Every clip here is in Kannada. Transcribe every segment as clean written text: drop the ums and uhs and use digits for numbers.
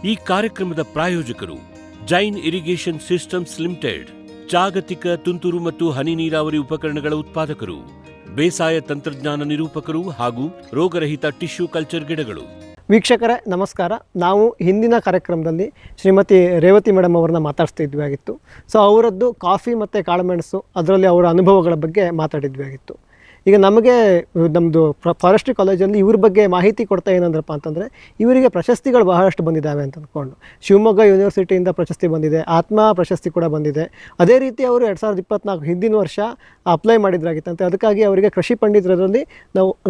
ಈ ಕಾರ್ಯಕ್ರಮದ ಪ್ರಾಯೋಜಕರು ಜೈನ್ ಇರಿಗೇಷನ್ ಸಿಸ್ಟಮ್ಸ್ ಲಿಮಿಟೆಡ್, ಜಾಗತಿಕ ತುಂತುರು ಮತ್ತು ಹನಿ ನೀರಾವರಿ ಉಪಕರಣಗಳ ಉತ್ಪಾದಕರು, ಬೇಸಾಯ ತಂತ್ರಜ್ಞಾನ ನಿರೂಪಕರು ಹಾಗೂ ರೋಗರಹಿತ ಟಿಶ್ಯೂ ಕಲ್ಚರ್ ಗಿಡಗಳು. ವೀಕ್ಷಕರೇ ನಮಸ್ಕಾರ. ನಾವು ಹಿಂದಿನ ಕಾರ್ಯಕ್ರಮದಲ್ಲಿ ಶ್ರೀಮತಿ ರೇವತಿ ಮೇಡಮ್ ಅವರನ್ನ ಮಾತಾಡ್ತಿದ್ವಿ ಆಗಿತ್ತು. ಸೊ ಅವರದ್ದು ಕಾಫಿ ಮತ್ತು ಕಾಳುಮೆಣಸು ಅದರಲ್ಲಿ ಅವರ ಅನುಭವಗಳ ಬಗ್ಗೆ ಮಾತಾಡಿದ್ವಿ ಆಗಿತ್ತು. ಈಗ ನಮಗೆ ನಮ್ಮದು ಫಾರೆಸ್ಟ್ರಿ ಕಾಲೇಜಲ್ಲಿ ಇವ್ರ ಬಗ್ಗೆ ಮಾಹಿತಿ ಕೊಡ್ತಾ ಏನಂದ್ರಪ್ಪ ಅಂತಂದರೆ, ಇವರಿಗೆ ಪ್ರಶಸ್ತಿಗಳು ಬಹಳಷ್ಟು ಬಂದಿದ್ದಾವೆ ಅಂತ ಅಂದ್ಕೊಂಡು ಶಿವಮೊಗ್ಗ ಯೂನಿವರ್ಸಿಟಿಯಿಂದ ಪ್ರಶಸ್ತಿ ಬಂದಿದೆ, ಆತ್ಮ ಪ್ರಶಸ್ತಿ ಕೂಡ ಬಂದಿದೆ. ಅದೇ ರೀತಿ ಅವರು 2024 ಹಿಂದಿನ ವರ್ಷ ಅಪ್ಲೈ ಮಾಡಿದ್ರಾಗಿತ್ತಂತೆ. ಅದಕ್ಕಾಗಿ ಅವರಿಗೆ ಕೃಷಿ ಪಂಡಿತರಲ್ಲಿ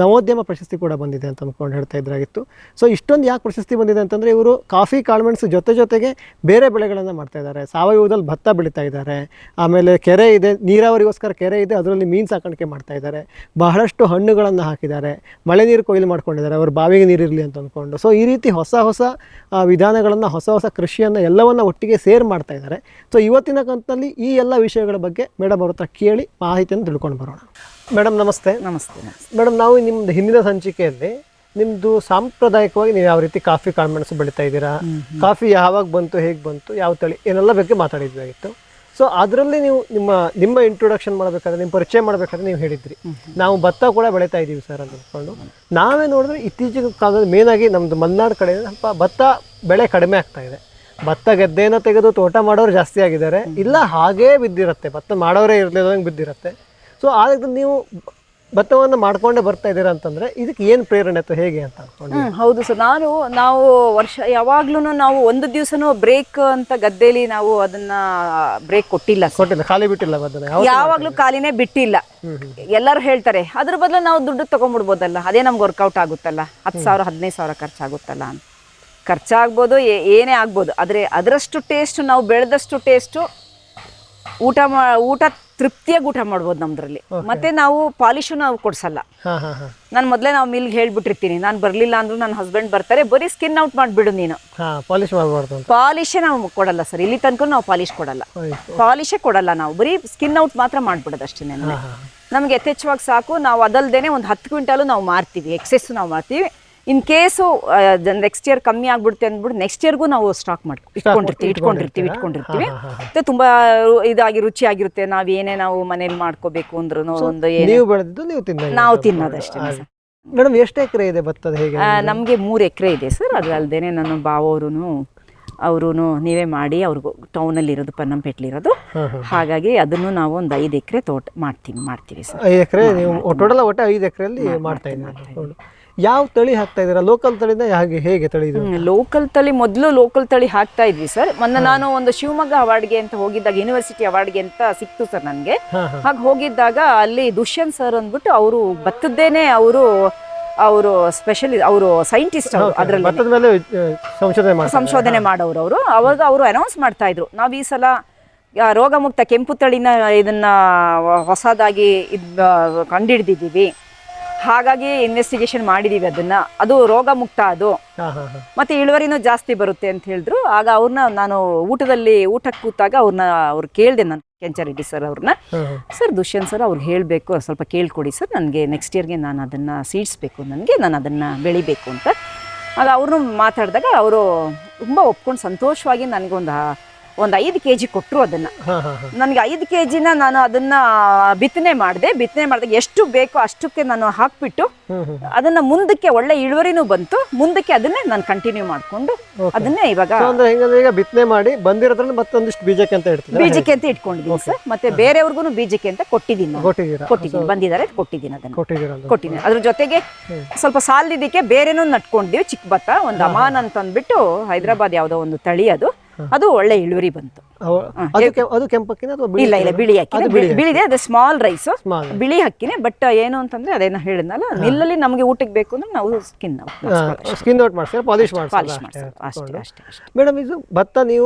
ನವೋದ್ಯಮ ಪ್ರಶಸ್ತಿ ಕೂಡ ಬಂದಿದೆ ಅಂತ ಅಂದ್ಕೊಂಡು ಹೇಳ್ತಾ ಇದ್ರಾಗಿತ್ತು. ಸೊ ಇಷ್ಟೊಂದು ಯಾಕೆ ಪ್ರಶಸ್ತಿ ಬಂದಿದೆ ಅಂತಂದರೆ, ಇವರು ಕಾಫಿ ಕಾಳುಮೆಣಸು ಜೊತೆಗೆ ಬೇರೆ ಬೆಳೆಗಳನ್ನು ಮಾಡ್ತಾ ಇದ್ದಾರೆ. ಸಾವಯವದಲ್ಲಿ ಭತ್ತ ಬೆಳೀತಾ ಇದ್ದಾರೆ, ಆಮೇಲೆ ಕೆರೆ ಇದೆ, ನೀರಾವರಿಗೋಸ್ಕರ ಕೆರೆ ಇದೆ, ಅದರಲ್ಲಿ ಮೀನು ಸಾಕಾಣಿಕೆ ಮಾಡ್ತಾ ಇದ್ದಾರೆ, ಬಹಳಷ್ಟು ಹಣ್ಣುಗಳನ್ನು ಹಾಕಿದ್ದಾರೆ, ಮಳೆ ನೀರು ಕೊಯ್ಲು ಮಾಡ್ಕೊಂಡಿದ್ದಾರೆ, ಅವರು ಬಾವಿಗೆ ನೀರಿರಲಿ ಅಂತ ಅಂದ್ಕೊಂಡು. ಸೊ ಈ ರೀತಿ ಹೊಸ ವಿಧಾನಗಳನ್ನು, ಹೊಸ ಕೃಷಿಯನ್ನು ಎಲ್ಲವನ್ನು ಒಟ್ಟಿಗೆ ಮಾಡ್ತಾ ಇದ್ದಾರೆ. ಸೊ ಇವತ್ತಿನ ಕಂತಲ್ಲಿ ಈ ಎಲ್ಲ ವಿಷಯಗಳ ಬಗ್ಗೆ ಮೇಡಮ್ ಅವ್ರ ಹತ್ರ ಕೇಳಿ ಮಾಹಿತಿಯನ್ನು ತಿಳ್ಕೊಂಡು ಬರೋಣ. ಮೇಡಮ್ ನಮಸ್ತೆ. ನಮಸ್ತೆ. ಮೇಡಮ್, ನಾವು ನಿಮ್ಮದು ಹಿಂದಿನ ಸಂಚಿಕೆಯಲ್ಲಿ ನಿಮ್ಮದು ಸಾಂಪ್ರದಾಯಿಕವಾಗಿ ನೀವು ಯಾವ ರೀತಿ ಕಾಫಿ ಕಾಳುಮೆಣಸು ಬೆಳೀತಾ ಇದ್ದೀರಾ, ಕಾಫಿ ಯಾವಾಗ ಬಂತು, ಹೇಗೆ ಬಂತು, ಯಾವ ತಳಿ, ಏನೆಲ್ಲ ಬಗ್ಗೆ ಮಾತಾಡಿದ್ವಿ ಆಗಿತ್ತು. ಸೊ ಅದರಲ್ಲಿ ನೀವು ನಿಮ್ಮ ಇಂಟ್ರೊಡಕ್ಷನ್ ಮಾಡಬೇಕಾದ್ರೆ, ನಿಮ್ಮ ಪರಿಚಯ ಮಾಡಬೇಕಾದ್ರೆ ನೀವು ಹೇಳಿದ್ರಿ ನಾವು ಭತ್ತ ಕೂಡ ಬೆಳೀತಾ ಇದ್ದೀವಿ ಸರ್ ಅಂತ ಅಂದ್ಕೊಂಡು. ನಾವೇ ನೋಡಿದ್ರೆ ಇತ್ತೀಚಿನ ಕಾಲದಲ್ಲಿ ಮೇನಾಗಿ ನಮ್ಮದು ಮಲೆನಾಡು ಕಡೆ ಸ್ವಲ್ಪ ಭತ್ತ ಬೆಳೆ ಕಡಿಮೆ ಆಗ್ತಾ ಇದೆ. ಭತ್ತ ಗದ್ದೆಯನ್ನು ತೆಗೆದು ತೋಟ ಮಾಡೋರು ಜಾಸ್ತಿ ಆಗಿದ್ದಾರೆ, ಇಲ್ಲ ಹಾಗೇ ಬಿದ್ದಿರುತ್ತೆ, ಭತ್ತ ಮಾಡೋರೇ ಇರಲಿಲ್ಲದಂಗೆ ಬಿದ್ದಿರುತ್ತೆ. ಸೊ ಆಗ ನೀವು ಭತ್ತವನ್ನು ಮಾಡ್ಕೊಂಡೇ ಬರ್ತಾ ಇದ್ದೀರಾ ಅಂತಂದ್ರೆ ಇದಕ್ಕೆ ಏನು ಪ್ರೇರಣೆ ಅಥವಾ ಹೇಗೆ ಅಂತ ಅನ್ಕೊಂಡು? ಹೌದು ಸರ್, ನಾವು ವರ್ಷ ಯಾವಾಗ್ಲೂ ನಾವು ಒಂದು ದಿವಸನೂ ಬ್ರೇಕ್ ಅಂತ ಗದ್ದೆಲಿ ನಾವು ಅದನ್ನ ಬ್ರೇಕ್ ಕೊಟ್ಟಿಲ್ಲ, ಖಾಲಿ ಬಿಟ್ಟಿಲ್ಲ, ಯಾವಾಗ್ಲೂ ಖಾಲಿನೇ ಬಿಟ್ಟಿಲ್ಲ. ಎಲ್ಲರೂ ಹೇಳ್ತಾರೆ ಅದ್ರ ಬದಲು ನಾವು ದುಡ್ಡು ತಗೊಂಡ್ಬಿಡ್ಬೋದಲ್ಲ, ಅದೇ ನಮ್ಗೆ ವರ್ಕೌಟ್ ಆಗುತ್ತಲ್ಲ, 10,000 15,000 ಖರ್ಚಾಗುತ್ತಲ್ಲ ಅಂತ. ಖರ್ಚಾಗ್ಬೋದು, ಏನೇ ಆಗ್ಬೋದು, ಆದರೆ ಅದರಷ್ಟು ಟೇಸ್ಟ್, ನಾವು ಬೆಳೆದಷ್ಟು ಟೇಸ್ಟು ಊಟ ತೃಪ್ತಿಯಾಗಿ ಊಟ ಮಾಡ್ಬೋದು ನಮ್ದ್ರಲ್ಲಿ. ಮತ್ತೆ ನಾವು ಪಾಲಿಶು ನಾವು ಕೊಡ್ಸಲ್ಲ. ನಾನು ಮೊದಲೇ ನಾವು ಮಿಲ್ಗೆ ಹೇಳ್ಬಿಟ್ಟಿರ್ತೀನಿ, ನಾನು ಬರ್ಲಿಲ್ಲ ಅಂದ್ರೂ ನನ್ನ ಹಸ್ಬೆಂಡ್ ಬರ್ತಾರೆ, ಬರೀ ಸ್ಕಿನ್ ಔಟ್ ಮಾಡಿಬಿಡು ನೀನು, ಪಾಲಿಶೇ ನಾವು ಕೊಡಲ್ಲ ಸರ್. ಇಲ್ಲಿ ತನಕ ನಾವು ಪಾಲಿಶ್ ಕೊಡಲ್ಲ, ಪಾಲಿಶೇ ಕೊಡಲ್ಲ ನಾವು, ಬರೀ ಸ್ಕಿನ್ ಔಟ್ ಮಾತ್ರ ಮಾಡ್ಬಿಡೋದು ಅಷ್ಟೇ. ನಮ್ಗೆ ಯಥೇಚ್ಛವಾಗಿ ಸಾಕು. ನಾವು ಅದಲ್ದೇನೆ ಒಂದು 10 ಕ್ವಿಂಟಾಲು ನಾವು ಮಾರ್ತೀವಿ, ಎಕ್ಸೆಸ್ ನಾವು ಮಾರ್ತೀವಿ. ಇನ್ ಕೇಸು ನೆಕ್ಸ್ಟ್ ಇಯರ್ ಕಮ್ಮಿ ಆಗ್ಬಿಡುತ್ತೆ ಅಂದ್ಬಿಟ್ಟು ನೆಕ್ಸ್ಟ್ ಇಯರ್ಗೂ ನಾವು ಸ್ಟಾಕ್ ಇಟ್ಕೊಂಡಿರ್ತೀವಿ. ಮತ್ತೆ ತುಂಬಾ ಇದಾಗಿ ರುಚಿಯಾಗಿರುತ್ತೆ. ನಾವು ಮನೇಲಿ ಮಾಡ್ಕೋಬೇಕು ಅಂದ್ರೂ ಒಂದು ನಾವು ತಿನ್ನೋದಷ್ಟೇ. ಮೇಡಮ್, ಎಷ್ಟು ಎಕರೆ ಇದೆ ಭತ್ತದ? ಹೇಗೆ? ನಮಗೆ 3 ಎಕರೆ ಇದೆ ಸರ್. ಅದಲ್ದೇನೆ ನನ್ನ ಅವರು ನೀವೇ ಮಾಡಿ, ಅವ್ರಿಗೂ ಟೌನಲ್ಲಿ ಇರೋದು, ಪನ್ನಂಪೇಟ್ಲಿರೋದು, ಹಾಗಾಗಿ ಅದನ್ನು ನಾವು ಒಂದು 5 ಎಕರೆ ತೋಟ ಮಾಡ್ತೀವಿ ಸರ್. 5 ಎಕರೆ ನೀವು ಟೋಟಲ್ ಒಟ್ಟು 5 ಎಕರೆಯಲ್ಲಿ ಮಾಡ್ತಾ ಇದ್ದೀವಿ. ಯಾವ ತಳಿ ಹಾಕ್ತಾ ಇದ್ದೀರಾ? ಲೋಕಲ್ ತಳಿನ ಹೇಗೆ ತಳಿ? ಲೋಕಲ್ ತಳಿ, ಮೊದಲು ಲೋಕಲ್ ತಳಿ ಹಾಕ್ತಾ ಇದ್ವಿ ಸರ್. ಮೊನ್ನೆ ನಾನು ಒಂದು ಶಿವಮೊಗ್ಗ ಅವಾರ್ಡ್ಗೆ ಅಂತ ಹೋಗಿದ್ದಾಗ, ಯೂನಿವರ್ಸಿಟಿ ಅವಾರ್ಡ್ಗೆ ಅಂತ ಸಿಕ್ತು ಸರ್ ನನಗೆ. ಹಾಗೆ ಹೋಗಿದ್ದಾಗ ಅಲ್ಲಿ ದುಷ್ಯಂತ್ ಸರ್ ಅಂದ್ಬಿಟ್ಟು ಅವರು ಭತ್ತದ್ದೇನೆ ಅವರು ಸ್ಪೆಷಲಿ, ಅವರು ಸೈಂಟಿಸ್ಟ್, ಅದರಲ್ಲಿ ಸಂಶೋಧನೆ ಮಾಡೋರು. ಅವಾಗ ಅವರು ಅನೌನ್ಸ್ ಮಾಡ್ತಾ ಇದ್ರು, ನಾವು ಈ ಸಲ ರೋಗಮುಕ್ತ ಕೆಂಪು ತಳಿನ ಇದನ್ನ ಹೊಸದಾಗಿ ಕಂಡುಹಿಡಿದಿದ್ದೀವಿ, ಹಾಗಾಗಿ ಇನ್ವೆಸ್ಟಿಗೇಷನ್ ಮಾಡಿದೀವಿ ಅದನ್ನ, ಅದು ರೋಗ ಮುಕ್ತ, ಅದು ಮತ್ತೆ ಇಳುವರಿನೂ ಜಾಸ್ತಿ ಬರುತ್ತೆ ಅಂತ ಹೇಳಿದ್ರು. ಆಗ ನಾನು ಊಟಕ್ಕೆ ಕೂತಾಗ ಅವ್ರು ಕೇಳಿದೆ, ನಾನು ಕೆಂಚರೆಡ್ಡಿ ಸರ್ ಅವ್ರನ್ನ, ಸರ್ ದುಷ್ಯಂತ್ ಸರ್ ಅವ್ರಿಗೆ ಹೇಳಬೇಕು, ಸ್ವಲ್ಪ ಕೇಳ್ಕೊಡಿ ಸರ್, ನನಗೆ ನೆಕ್ಸ್ಟ್ ಇಯರ್ಗೆ ನಾನು ಅದನ್ನು ಸೀಡ್ಸ್ ಬೇಕು, ನಾನು ಅದನ್ನು ಬೆಳಿಬೇಕು ಅಂತ. ಆಗ ಅವರು ಮಾತಾಡಿದಾಗ ಅವರು ತುಂಬ ಒಪ್ಕೊಂಡು ಸಂತೋಷವಾಗಿ ನನಗೆ ಒಂದು 5 kg ಕೊಟ್ಟರು. ಅದನ್ನು ನನಗೆ 5 kgನ ನಾನು ಅದನ್ನು ಬಿತ್ತನೆ ಮಾಡಿದಾಗ ಎಷ್ಟು ಬೇಕೋ ಅಷ್ಟಕ್ಕೆ ನಾನು ಹಾಕ್ಬಿಟ್ಟು ಅದನ್ನು ಮುಂದಕ್ಕೆ ಒಳ್ಳೆ ಇಳುವರಿನೂ ಬಂತು. ಮುಂದಕ್ಕೆ ಅದನ್ನೇ ನಾನು ಕಂಟಿನ್ಯೂ ಮಾಡಿಕೊಂಡು ಅದನ್ನೇ ಇವಾಗ ಬಿತ್ತನೆ ಮಾಡಿ ಬಂದಿರೋದ್ರಲ್ಲಿ ಮತ್ತೊಂದಿಷ್ಟು ಬೀಜಕ್ಕೆ ಅಂತ ಇಟ್ಕೊಂಡಿದ್ದೀನಿ ಸರ್. ಮತ್ತೆ ಬೇರೆಯವ್ರಿಗೂ ಬೀಜಕ್ಕೆ ಅಂತ ಕೊಟ್ಟಿದ್ದೀನಿ, ಬಂದಿದ್ದಾರೆ, ಕೊಟ್ಟಿದ್ದೀನಿ. ಅದ್ರ ಜೊತೆಗೆ ಸ್ವಲ್ಪ ಸಾಲದಿದ್ದಕ್ಕೆ ಬೇರೆನೂ ನಟ್ಕೊಂಡಿದ್ದೀವಿ. ಚಿಕ್ಕ ಭತ್ತ ಒಂದು ಅಮಾನ್ ಅಂತ ಅಂದ್ಬಿಟ್ಟು ಹೈದರಾಬಾದ್ ಯಾವುದೋ ಒಂದು ತಳಿ, ಅದು ಒಳ್ಳೆ ಇಳುವರಿ ಬಂತು. ಇಲ್ಲ ಬಿಳಿ ಅಕ್ಕಿ, ಬಿಳಿದೆ, ಅದು ಸ್ಮಾಲ್ ರೈಸ್, ಬಿಳಿ ಅಕ್ಕಿನೇ. ಬಟ್ ಏನು ಅಂತಂದ್ರೆ ಅದೇನೋ ಹೇಳಿದ್ನಲ್ಲ, ಮಿಲ್ಲಲ್ಲಿ ನಮಗೆ ಊಟಕ್ಕೆ ಬೇಕು ಅಂದ್ರೆ ನಾವು ಸ್ಕಿನ್ ಔಟ್ ಮಾಡ್ತೀವಿ, ಪಾಲಿಶ್ ಮಾಡ್ತೀವಿ ಅಷ್ಟೇ. ಮೇಡಮ್, ಇದು ಭತ್ತ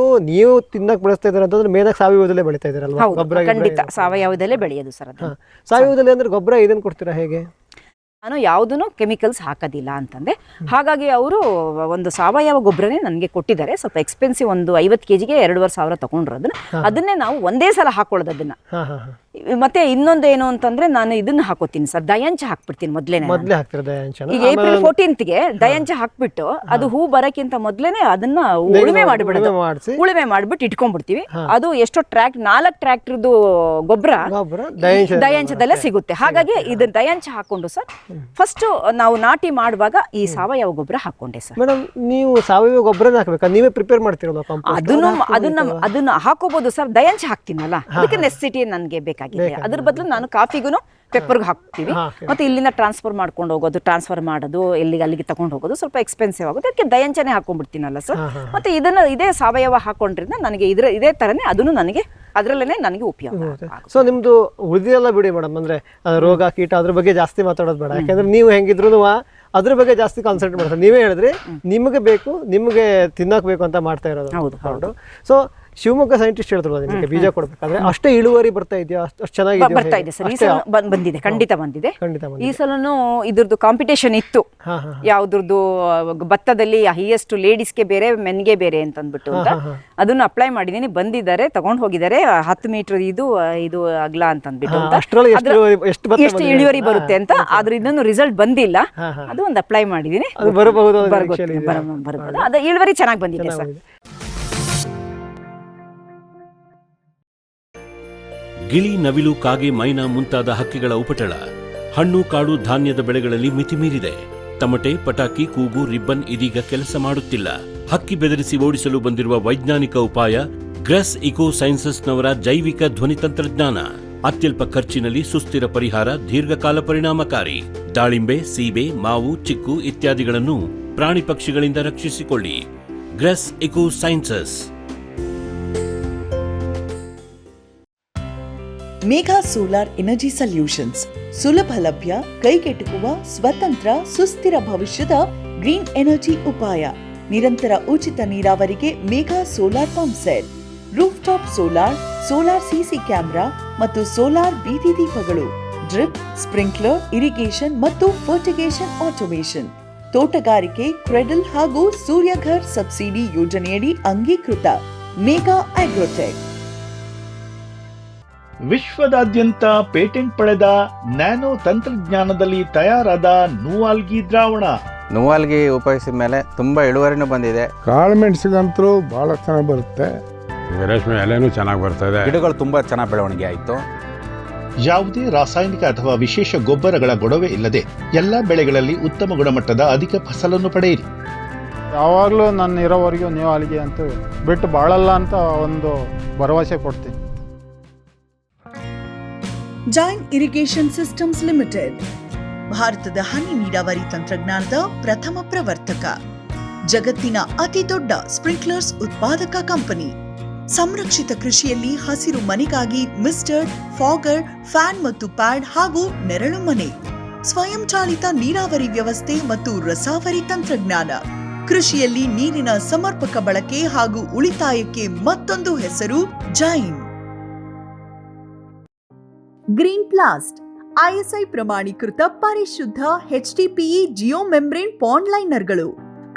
ನೀವು ತಿನ್ನಕ್ಕೆ ಬೆಳೆಸ್ತಾ ಇದ್ದೀರಾ ಅಂತಂದ್ರೆ ಮೇನಾಗಿ ಸಾವಯವದಲ್ಲೇ ಬೆಳೀತಾ ಇದ್ದೀರಲ್ವಾ? ಖಂಡಿತ ಸಾವಯವದಲ್ಲೇ ಬೆಳೆಯೋದು ಸರ್. ಅದು ಸಾವಯವದಲ್ಲಿ ಅಂದ್ರೆ ಗೊಬ್ಬರ ಇದನ್ನು ಕೊಡ್ತೀರಾ ಹೇಗೆ? ನಾನು ಯಾವುದೂ ಕೆಮಿಕಲ್ಸ್ ಹಾಕೋದಿಲ್ಲ ಅಂತಂದೆ. ಹಾಗಾಗಿ ಅವರು ಒಂದು ಸಾವಯವ ಗೊಬ್ಬರನೇ ನನಗೆ ಕೊಟ್ಟಿದ್ದಾರೆ. ಸ್ವಲ್ಪ ಎಕ್ಸ್ಪೆನ್ಸಿವ್, ಒಂದು 50 kgಗೆ 2,500 ತಗೊಂಡ್ರು. ಅದನ್ನೇ ನಾವು ಒಂದೇ ಸಲ ಹಾಕೊಳ್ಳೋದು. ಅದನ್ನ ಮತ್ತೆ ಇನ್ನೊಂದು ಏನು ಅಂತಂದ್ರೆ ನಾನು ಇದನ್ನ ಹಾಕೋತೀನಿ ಸರ್, ದಯಾಂಚ ಹಾಕ್ಬಿಡ್ತೀನಿ ಮೊದ್ಲೇ ಹಾಕ್ತಿರ ದಯಾಂಚನ. ಈಗ ಏಪ್ರಿಲ್ 14ಗೆ ದಯಾಂಚ ಹಾಕ್ಬಿಟ್ಟು ಅದು ಹೂ ಬರಕ್ಕಿಂತ ಮೊದ್ಲೇನೆ ಅದನ್ನ ಉಳುಮೆ ಮಾಡಿಬಿಡೋದು, ಉಳುಮೆ ಮಾಡ್ಬಿಟ್ಟು ಇಟ್ಕೊಂಡ್ಬಿಡ್ತೀವಿ. ಅದು ಎಷ್ಟೋ 4 ಟ್ರ್ಯಾಕ್ಟರ್ದು ಗೊಬ್ಬರ ದಯಾಂಚದಲ್ಲೇ ಸಿಗುತ್ತೆ. ಹಾಗಾಗಿ ಇದನ್ನ ದಯಾಂಚ ಹಾಕೊಂಡು ಸರ್ ಫಸ್ಟ್ ನಾವು ನಾಟಿ ಮಾಡುವಾಗ ಈ ಸಾವಯವ ಗೊಬ್ಬರ ಹಾಕೊಂಡೆ ಸರ್. ಮೇಡಮ್ ನೀವು ಸಾವಯವ ಗೊಬ್ಬರನ ಹಾಕ್ಬೇಕಾ, ನೀವೇ ಪ್ರಿಪೇರ್ ಮಾಡ್ತಿರಲ್ಲ ಕಾಂಪೋಸ್ಟ್? ಅದನ್ನ ಹಾಕೋಬಹುದು ಸರ್, ದಯಾಂಚ ಹಾಕ್ತೀನಲ್ಲ ಅದಕ್ಕೆ ನೆಸೆಸಿಟಿ ನನಗೆ ಬೇಕಾಗಿದೆ. ಅದ್ರ ಬದಲು ನಾನು ಕಾಫಿಗೂ ಪೆಪ್ಪರ್ಗೆ ಹಾಕ್ತೀವಿ. ಮತ್ತೆ ಇಲ್ಲಿಂದ ಟ್ರಾನ್ಸ್ಫರ್ ಮಾಡ್ಕೊಂಡು ಹೋಗೋದು, ಟ್ರಾನ್ಸ್ಫರ್ ಮಾಡೋದು, ಅಲ್ಲಿಗೆ ತಗೊಂಡು ಹೋಗೋದು ಸ್ವಲ್ಪ ಎಕ್ಸ್ಪೆನ್ಸಿವ್ ಆಗುತ್ತೆ. ಅದಕ್ಕೆ ದಯಾಂಚನೆ ಹಾಕೊಂಡ್ಬಿಡ್ತೀನಲ್ಲ ಸರ್. ಮತ್ತೆ ಇದೇ ಸಾವಯವ ಹಾಕೊಂಡ್ರಿಂದ ನನಗೆ ಇದೇ ತರನೇ ಅದನ್ನು ಅದರಲ್ಲೇ ನನಗೆ ಉಪಯೋಗ. ಸೊ ನಿಮ್ದು ಉಳಿದೆಲ್ಲ ಬಿಡಿ ಮೇಡಮ್, ಅಂದ್ರೆ ರೋಗ ಕೀಟ ಅದ್ರ ಬಗ್ಗೆ ಜಾಸ್ತಿ ಮಾತಾಡೋದು ಬೇಡ. ಯಾಕಂದ್ರೆ ನೀವು ಹೆಂಗಿದ್ರು ಅದ್ರ ಬಗ್ಗೆ ಜಾಸ್ತಿ ಕಾನ್ಸಂಟ್ರೇಟ್ ಮಾಡ್ತಾರೆ. ನೀವೇ ಹೇಳಿದ್ರಿ ನಿಮಗೆ ಬೇಕು, ನಿಮಗೆ ತಿನ್ನಕ್ ಬೇಕು ಅಂತ ಮಾಡ್ತಾ ಇರೋದು. ಸೊ ಶಿವಮೊಗ್ಗ ಸೈಂಟಿಸ್ಟ್ ಹೇಳಿದ್ರು ನಿಮಗೆ ಬೀಜ ಕೊಡ್ಬೇಕಾದ್ರೆ ಅಷ್ಟೇ ಇಳುವರಿ ಬರ್ತಾ ಇದೆಯಾ? ಅಷ್ಟು ಚೆನ್ನಾಗಿ ಬರ್ತಾ ಇದೆ ಸರ್. ಈ ಸಲ ಬಂದಿದೆ, ಖಂಡಿತ ಬಂದಿದೆ. ಈ ಸಲನು ಇದ್ರದ್ದು ಕಾಂಪಿಟೇಷನ್ ಇತ್ತು. ಯಾವ್ದ್ರದ್ದು ಭತ್ತದಲ್ಲಿ ಹೈಯೆಸ್ಟ್ ಲೇಡೀಸ್ಗೆ ಬೇರೆ ಮೆನ್ಗೆ ಬೇರೆ ಅಂತ ಅಂದ್ಬಿಟ್ಟು ಅದನ್ನ ಅಪ್ಲೈ ಮಾಡಿದೀನಿ. ಬಂದಿದ್ದಾರೆ, ತಗೊಂಡ್ ಹೋಗಿದ್ದಾರೆ. 10 ಮೀಟರ್ ಇದು ಅಗ್ಲ ಅಂತ ಅಂದ್ಬಿಟ್ಟು ಎಷ್ಟು ಇಳುವರಿ ಬರುತ್ತೆ ಅಂತ. ಆದ್ರೆ ಇದನ್ನು ರಿಸಲ್ಟ್ ಬಂದಿಲ್ಲ. ಅದು ಒಂದು ಅಪ್ಲೈ ಮಾಡಿದೀನಿ, ಬರಬಹುದು. ಅದು ಇಳುವರಿ ಚೆನ್ನಾಗಿ ಬಂದಿದೆ ಸರ್. ಗಿಳಿ, ನವಿಲು, ಕಾಗೆ, ಮೈನಾ ಮುಂತಾದ ಹಕ್ಕಿಗಳ ಉಪಟಳ ಹಣ್ಣು ಕಾಡು ಧಾನ್ಯದ ಬೆಳೆಗಳಲ್ಲಿ ಮಿತಿ ಮೀರಿದೆ. ತಮಟೆ, ಪಟಾಕಿ, ಕೂಗು, ರಿಬ್ಬನ್ ಇದೀಗ ಕೆಲಸ ಮಾಡುತ್ತಿಲ್ಲ. ಹಕ್ಕಿ ಬೆದರಿಸಿ ಓಡಿಸಲು ಬಂದಿರುವ ವೈಜ್ಞಾನಿಕ ಉಪಾಯ ಗ್ರೆಸ್ ಇಕೋ ಸೈನ್ಸಸ್ನವರ ಜೈವಿಕ ಧ್ವನಿ ತಂತ್ರಜ್ಞಾನ. ಅತ್ಯಲ್ಪ ಖರ್ಚಿನಲ್ಲಿ ಸುಸ್ಥಿರ ಪರಿಹಾರ, ದೀರ್ಘಕಾಲ ಪರಿಣಾಮಕಾರಿ. ದಾಳಿಂಬೆ, ಸೀಬೆ, ಮಾವು, ಚಿಕ್ಕು ಇತ್ಯಾದಿಗಳನ್ನು ಪ್ರಾಣಿ ಪಕ್ಷಿಗಳಿಂದ ರಕ್ಷಿಸಿಕೊಳ್ಳಿ. Grace eco sciences. Megha solar energy solutions ಸುಲಭ ಲಭ್ಯ, ಕೈಗೆಟುಕುವ, ಸ್ವತಂತ್ರ, ಸುಸ್ಥಿರ ಭವಿಷ್ಯದ ಗ್ರೀನ್ ಎನರ್ಜಿ ಉಪಾಯ. ನಿರಂತರ ಉಚಿತ ನೀರಾವರಿಗೆ Megha solar pump set, roof top solar, solar CC camera ಮತ್ತು ಸೋಲಾರ್ ಬೀದಿ ದೀಪಗಳು, ಡ್ರಿಪ್, ಸ್ಪ್ರಿಂಕ್ಲರ್, ಇರಿಗೇಷನ್ ಮತ್ತು ಫರ್ಟಿಗೇಷನ್ ಆಟೋಮೇಷನ್, ತೋಟಗಾರಿಕೆ, ಕ್ರೆಡಲ್ ಹಾಗೂ ಸೂರ್ಯಘರ್ ಸಬ್ಸಿಡಿ ಯೋಜನೆಯಡಿ ಅಂಗೀಕೃತ. ಮೇಘಾ ಆಗ್ರೋಟೆಕ್. ವಿಶ್ವದಾದ್ಯಂತ ಪೇಟೆಂಟ್ ಪಡೆದ ನ್ಯಾನೋ ತಂತ್ರಜ್ಞಾನದಲ್ಲಿ ತಯಾರಾದ ನೂವಾಲ್ಗಿ ದ್ರಾವಣ. ನೂವಾಲ್ಗಿ ಉಪಯೋಗಿಸಿದ ಮೇಲೆ ತುಂಬಾ ಇಳುವರಿನೂ ಬಂದಿದೆ. ಕಾಳುಮೆಣಸಿಗಂತೂ ಬಹಳ ಚೆನ್ನಾಗಿ ಬರುತ್ತೆ. ರೇಷ್ಮೆ ಎಲೆನೂ ಚೆನ್ನಾಗಿ ಬರ್ತದೆ. ಗಿಡಗಳು ತುಂಬಾ ಚೆನ್ನಾಗಿ ಬೆಳವಣಿಗೆ ಆಯಿತು. ಯಾವುದೇ ರಾಸಾಯನಿಕ ಅಥವಾ ವಿಶೇಷ ಗೊಬ್ಬರಗಳ ಗೊಡವೆ ಇಲ್ಲದೆ ಎಲ್ಲ ಬೆಳೆಗಳಲ್ಲಿ ಉತ್ತಮ ಗುಣಮಟ್ಟದ ಅಧಿಕ ಫಸಲನ್ನು ಪಡೆಯಿರಿ. ಯಾವಾಗಲೂ ನನ್ನ ಇರೋವರೆಗೂ ನೂವಾಲ್ಗಿ ಅಂತೂ ಬಿಟ್ಟು ಬಾಳಲ್ಲ ಅಂತ ಒಂದು ಭರವಸೆ ಕೊಡ್ತೀನಿ. ಜೈನ್ ಇರಿಗೇಷನ್ ಸಿಸ್ಟಮ್ಸ್ ಲಿಮಿಟೆಡ್ ಭಾರತದ ಹನಿ ನೀರಾವರಿ ತಂತ್ರಜ್ಞಾನದ ಪ್ರಥಮ ಪ್ರವರ್ತಕ, ಜಗತ್ತಿನ ಅತಿ ದೊಡ್ಡ ಸ್ಪ್ರಿಂಕ್ಲರ್ಸ್ ಉತ್ಪಾದಕ ಕಂಪನಿ. ಸಂರಕ್ಷಿತ ಕೃಷಿಯಲ್ಲಿ ಹಸಿರು ಮನೆಗಾಗಿ ಮಿಸ್ಟರ್, ಫಾಗರ್, ಫ್ಯಾನ್ ಮತ್ತು ಪ್ಯಾಡ್ ಹಾಗೂ ನೆರಳು ಮನೆ, ಸ್ವಯಂ ಚಾಲಿತ ನೀರಾವರಿ ವ್ಯವಸ್ಥೆ ಮತ್ತು ರಸಾವರಿ ತಂತ್ರಜ್ಞಾನ. ಕೃಷಿಯಲ್ಲಿ ನೀರಿನ ಸಮರ್ಪಕ ಬಳಕೆ ಹಾಗೂ ಉಳಿತಾಯಕ್ಕೆ ಮತ್ತೊಂದು ಹೆಸರು ಜೈನ್. ಗ್ರೀನ್ ಪ್ಲಾಸ್ಟ್ ಐಎಸ್ಐ ಪ್ರಮಾಣೀಕೃತ ಪರಿಶುದ್ಧ HDPE ಜಿಯೋ ಮೆಂಬ್ರೇನ್ ಪಾಂಡ್ ಲೈನರ್ಗಳು.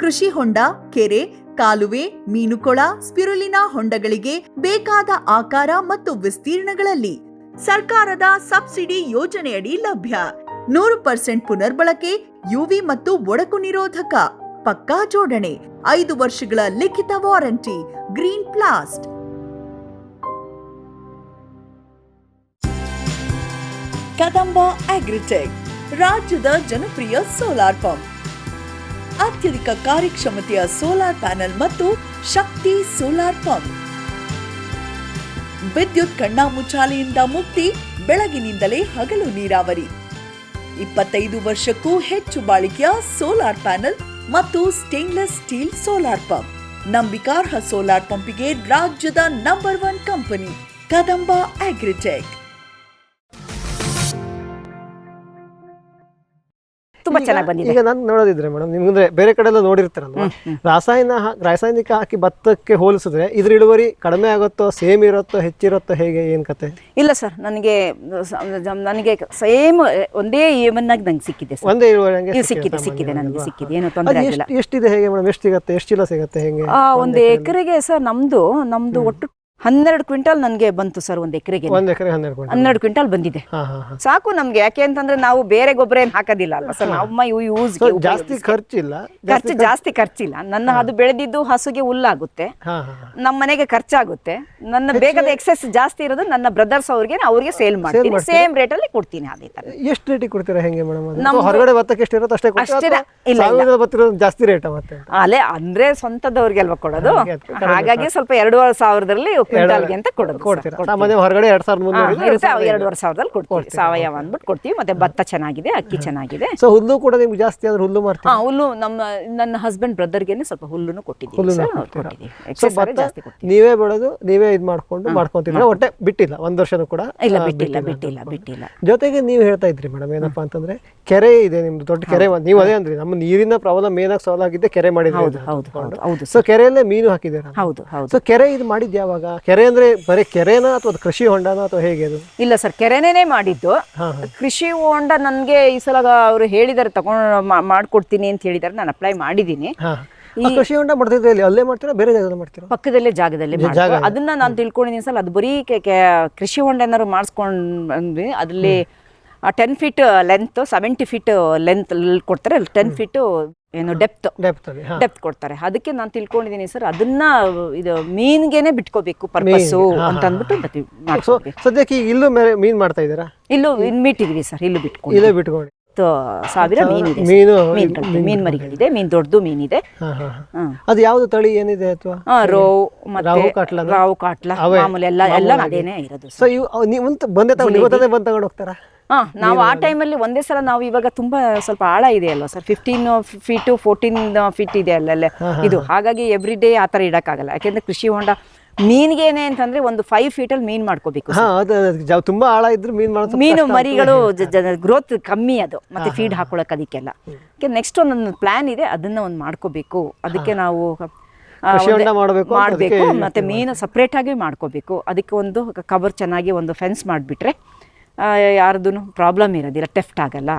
ಕೃಷಿ ಹೊಂಡ, ಕೆರೆ, ಕಾಲುವೆ, ಮೀನುಕೊಳ, ಸ್ಪಿರುಲಿನಾ ಹೊಂಡಗಳಿಗೆ ಬೇಕಾದ ಆಕಾರ ಮತ್ತು ವಿಸ್ತೀರ್ಣಗಳಲ್ಲಿ ಸರ್ಕಾರದ ಸಬ್ಸಿಡಿ ಯೋಜನೆಯಡಿ ಲಭ್ಯ. 100% ಪುನರ್ಬಳಕೆ, ಯುವಿ ಮತ್ತು ಒಡಕು ನಿರೋಧಕ, ಪಕ್ಕಾ ಜೋಡಣೆ, 5 ವರ್ಷಗಳ ಲಿಖಿತ ವಾರಂಟಿ. ಗ್ರೀನ್ ಪ್ಲಾಸ್ಟ್. ಕದಂಬ ಅಗ್ರಿಟೆಕ್ ರಾಜ್ಯದ ಜನಪ್ರಿಯ ಸೋಲಾರ್ ಪಂಪ್. ಅತ್ಯಧಿಕ ಕಾರ್ಯಕ್ಷಮತೆಯ ಸೋಲಾರ್ ಪ್ಯಾನೆಲ್ ಮತ್ತು ಶಕ್ತಿ ಸೋಲಾರ್ ಪಂಪ್. ವಿದ್ಯುತ್ ಕಣ್ಣಾಮುಚ್ಚಾಲೆಯಿಂದ ಮುಕ್ತಿ, ಬೆಳಗಿನಿಂದಲೇ ಹಗಲು ನೀರಾವರಿ. 25 ವರ್ಷಕ್ಕೂ ಹೆಚ್ಚು ಬಾಳಿಕೆಯ ಸೋಲಾರ್ ಪ್ಯಾನೆಲ್ ಮತ್ತು ಸ್ಟೇನ್ಲೆಸ್ ಸ್ಟೀಲ್ ಸೋಲಾರ್ ಪಂಪ್. ನಂಬಿಕಾರ್ಹ ಸೋಲಾರ್ ಪಂಪಿಗೆ ರಾಜ್ಯದ ನಂಬರ್ 1 ಕಂಪನಿ ಕದಂಬ ಅಗ್ರಿಟೆಕ್. ತುಂಬಾ ಚೆನ್ನಾಗಿ ಬಂದಿದೆ. ಈಗ ನಾನು ನೋಡೋದಿದ್ರೆ ಮೇಡಮ್, ನಿಮ್ಗೆ ಬೇರೆ ಕಡೆ ಎಲ್ಲ ನೋಡಿರ್ತಾರಲ್ವಾ, ರಾಸಾಯನಿಕ ಹಾಕಿ ಭತ್ತಕ್ಕೆ ಹೋಲಿಸಿದ್ರೆ ಇದ್ರ ಇಳುವರಿ ಕಡಿಮೆ ಆಗುತ್ತೋ, ಸೇಮ್ ಇರುತ್ತೋ, ಹೆಚ್ಚಿರುತ್ತೋ, ಹೇಗೆ, ಏನ್ ಕತೆ? ಇಲ್ಲ ಸರ್, ನನಗೆ ಸೇಮ್ ಒಂದೇ ಏಮನ್ನಾಗಿ ನಂಗೆ ಸಿಕ್ಕಿದೆ. ಒಂದೇ ಇಳುವರಿ ಸಿಕ್ಕಿದೆ ನನಗೆ ಸಿಕ್ಕಿದೆ, ಏನು ತೊಂದರೆ ಆಗಿಲ್ಲ. ಎಷ್ಟಿದೆ ಹೇಗೆ ಮೇಡಮ್? ಎಷ್ಟು ಸಿಗತ್ತೆ, ಎಷ್ಟು ಚೀಲ ಸಿಗತ್ತೆ, ಹೇಗೆ? 1 ಎಕರೆಗೆ ಸರ್ ನಮ್ದು ಒಟ್ಟು 12 ಕ್ವಿಂಟಲ್ ನನಗೆ ಬಂತು ಸರ್ ಒಂದು ಎಕರೆಗೆ. 1 ಎಕರೆ 12 ಕ್ವಿಂಟಲ್. 12 ಕ್ವಿಂಟಲ್ ಬಂದಿದೆ. ಸಾಕು ನಮ್ಗೆ. ಯಾಕೆ ಅಂತಂದ್ರೆ ನಾವು ಬೇರೆ ಗೊಬ್ಬರ ಏನು ಹಾಕೋದಿಲ್ಲ ಅಲ್ವಾ ಸರ್, ನಮ್ಮ ಯೂಸ್ ಜಾಸ್ತಿ ಖರ್ಚಿಲ್ಲ. ಜಾಸ್ತಿ ಖರ್ಚಿಲ್ಲ. ನನ್ನ ಅದು ಬೆಳೆದಿದ್ದು ಹಸುಗೆ ಹುಲ್ಲಾಗುತ್ತೆ, ನಮ್ಮ ಮನೆಗೆ ಖರ್ಚಾಗುತ್ತೆ. ನನ್ನ ಬೇಗದ ಎಕ್ಸೆಸ್ ಜಾಸ್ತಿ ಇರೋದು ನನ್ನ ಬ್ರದರ್ಸ್ ಅವ್ರಿಗೆ ಸೇಲ್ ಮಾಡ್ತೀನಿ, ಸೇಮ್ ರೇಟ್ ಅಲ್ಲಿ ಕೊಡ್ತೀನಿ. ಅದೇ ತರ. ಎಷ್ಟು ರೇಟಿಗೆ ಕೊಡ್ತೀರಾ ಹೆಂಗೆ ಮೇಡಮ್? ಹೊರಗಡೆ ಭತ್ತಕ್ಕೆ ಎಷ್ಟು ಇರುತ್ತೋ ಅಷ್ಟೇ ಕೊಡ್ತೀರಾ? ಜಾಸ್ತಿ ರೇಟ್ ಮತ್ತೆ ಅಲೆ ಅಂದ್ರೆ ಸ್ವಂತದವ್ರಿಗೆ ಅಲ್ವಾ ಕೊಡೋದು, ಹಾಗಾಗಿ ಸ್ವಲ್ಪ 2,500 ಕ್ವಿಂಟಲ್ಗೆ ಅಂತ ಕೊಡೋದು. ಸಾಮಾನ್ಯ ಹೊರಗಡೆ 2,500 ಕೊಡ್ತೀವಿ. ಸಾವಯವ ಅಂದ್ಬಿಟ್ಟು ಕೊಡ್ತೀವಿ. ಮತ್ತೆ ಭತ್ತ ಚೆನ್ನಾಗಿದೆ, ಅಕ್ಕಿ ಚೆನ್ನಾಗಿದೆ. ಸೊ ಹುಲ್ಲು ಕೂಡ ನಿಮ್ಗೆ ಜಾಸ್ತಿ ಆದ್ರೆ ಹುಲ್ಲು ಮಾಡ್ತೀವಿ. ಹುಲ್ಲು ನನ್ನ ಹಸ್ಬೆಂಡ್ ಬ್ರದರ್ಗೆ ಸ್ವಲ್ಪ ಹುಲ್ಲುನು ಕೊಟ್ಟಿದ್ದೀವಿ. ನೀವೇ ಬೆಳೆದು ನೀವೇ ಇದು ಮಾಡ್ಕೊಂತೀರ? ಒಟ್ಟೆ ಬಿಟ್ಟಿಲ್ಲ 1 ವರ್ಷನೂ ಕೂಡ? ಇಲ್ಲ, ಬಿಟ್ಟಿಲ್ಲ. ಜೊತೆಗೆ ನೀವು ಹೇಳ್ತಾ ಇದ್ರಿ ಮೇಡಮ್ ಏನಪ್ಪಾ ಅಂತಂದ್ರೆ ಕೆರೆ ಇದೆ ನಿಮ್ದು, ದೊಡ್ಡ ಕೆರೆ. ನೀವು ಅದೇ ಅಂದ್ರಿ ನಮ್ಮ ನೀರಿನ ಪ್ರಾಬ್ಲಮ್ ಏನಾಗ ಸಾಲ್ವ್ ಆಗಿದ್ದೆ ಕೆರೆ ಮಾಡಿದ್ರೆ. ಸೊ ಕೆರೆಯಲ್ಲೇ ಮೀನು ಹಾಕಿದ್ದೀರಾ? ಹೌದು. ಸೊ ಕೆರೆ ಇದು ಮಾಡಿದ್ ಯಾವಾಗ? ಕೆರೆ ಅಂದ್ರೆ ಬರೀ ಕೆರೆನಾ ಅಥವಾ ಕೃಷಿ ಹೊಂಡನ ಅಥವಾ ಹೇಗೆ ಅದು? ಇಲ್ಲ ಸರ್, ಕೆರೆನೇ ಮಾಡಿದ್ದು. ಕೃಷಿ ಹೊಂಡ ನನ್ಗೆ ಈ ಸಲ ಅವರು ಹೇಳಿದಾರೆ ಮಾಡ್ಕೊಡ್ತೀನಿ ಅಂತ ಹೇಳಿದಾರೆ. ನಾನು ಅಪ್ಲೈ ಮಾಡಿದ್ದೀನಿ. ಕೃಷಿ ಹೊಂಡ ಮಾಡ್ತಿದ್ರೆ ಅಲ್ಲೇ ಮಾಡ್ತೀರಾ ಬೇರೆ ಜಾಗದಲ್ಲಿ ಮಾಡ್ತೀರಾ? ಪಕ್ಕದಲ್ಲೇ ಜಾಗದಲ್ಲಿ. ಅದನ್ನ ನಾನು ತಿಳ್ಕೊಂಡಿದ್ದೀನಿ ಸರ್. ಅದು ಬರೀ ಕೃಷಿ ಹೊಂಡ ಏನಾದ್ರು ಮಾಡಿಸ್ಕೊಂಡ್ಬಂದ್ವಿ. ಅದ್ರಲ್ಲಿ 10 ಫೀಟ್ ಲೆಂತ್, 70 ಫೀಟ್ ಲೆಂತ್ ಕೊಡ್ತಾರೆ. 10 ಫೀಟ್ ಏನು ಡೆಪ್ತ್ ಕೊಡ್ತಾರೆ. ಅದಕ್ಕೆ ನಾನು ತಿಳ್ಕೊಂಡಿದ್ದೀನಿ ಸರ್, ಅದನ್ನ ಇದು ಮೀನ್ಗೆನೆ ಬಿಟ್ಕೋಬೇಕು ಪರ್ಪಸ್ಸು ಅಂತ ಅಂದ್ಬಿಟ್ಟು ಸದ್ಯಕ್ಕೆ ಇಲ್ಲೂ ಮೀನ್ ಮಾಡ್ತಾ ಇದ್ದೀರಾ? ಇಲ್ಲೂ ಮೀಟಿದೀವಿ ಸರ್, ಇಲ್ಲೂ ಬಿಟ್ಕೊಂಡು 10,000 ಮೀನ್ ಮರಿಗಳಿದೆ. ಮೀನ್ ದೊಡ್ಡದು ಮೀನಿದೆ. ಅದು ಯಾವ್ದು ತಳಿ ಏನಿದೆ? ಅಥವಾ ರೋವ್ ಮತ್ತೆ ರಾವು ಕಾಟ್ಲ ಮಾಮೂಲಿ ಎಲ್ಲ ಅದೇನೆ ಇರೋದು. ಸೊ ನೀವು ಬಂದೇ ತಗೊಂಡು ಹೋಗ್ತಾರಾ? ನಾವು ಆ ಟೈಮಲ್ಲಿ ಒಂದೇ ಸಲ ನಾವು ಇವಾಗ ತುಂಬಾ ಸ್ವಲ್ಪ ಆಳ ಇದೆ ಅಲ್ವಾ ಸರ್, 15 ಫೀಟ್ 14 ಫೀಟ್ ಇದೆ ಅಲ್ಲಲ್ಲೇ ಇದು. ಹಾಗಾಗಿ ಎವ್ರಿ ಡೇ ಆ ಥರ ಇಡಕ್ಕಾಗಲ್ಲ. ಯಾಕೆಂದ್ರೆ ಕೃಷಿ ಹೊಂಡ ಮೀನ್ಗೇನೆ ಅಂತಂದ್ರೆ ಒಂದು 5 ಫೀಟಲ್ಲಿ ಮೀನ್ ಮಾಡ್ಕೋಬೇಕು. ತುಂಬಾ ಆಳ ಇದ್ರೆ ಮೀನು ಮರಿಗಳು ಗ್ರೋತ್ ಕಮ್ಮಿ ಅದು, ಮತ್ತೆ ಫೀಡ್ ಹಾಕೊಳಕ್ ಅದಕ್ಕೆಲ್ಲ. ನೆಕ್ಸ್ಟ್ ಒಂದೊಂದು ಪ್ಲಾನ್ ಇದೆ, ಅದನ್ನ ಒಂದು ಮಾಡ್ಕೋಬೇಕು. ಅದಕ್ಕೆ ನಾವು ಮಾಡಬೇಕು. ಮತ್ತೆ ಮೀನು ಸಪ್ರೇಟ್ ಆಗಿ ಮಾಡ್ಕೋಬೇಕು. ಅದಕ್ಕೆ ಒಂದು ಕವರ್ ಚೆನ್ನಾಗಿ ಒಂದು ಫೆನ್ಸ್ ಮಾಡಿಬಿಟ್ರೆ ಯಾರ್ದು ಪ್ರಾಬ್ಲಮ್ ಇರೋದಿಲ್ಲ, ಟೆಫ್ಟ್ ಆಗಲ್ಲ.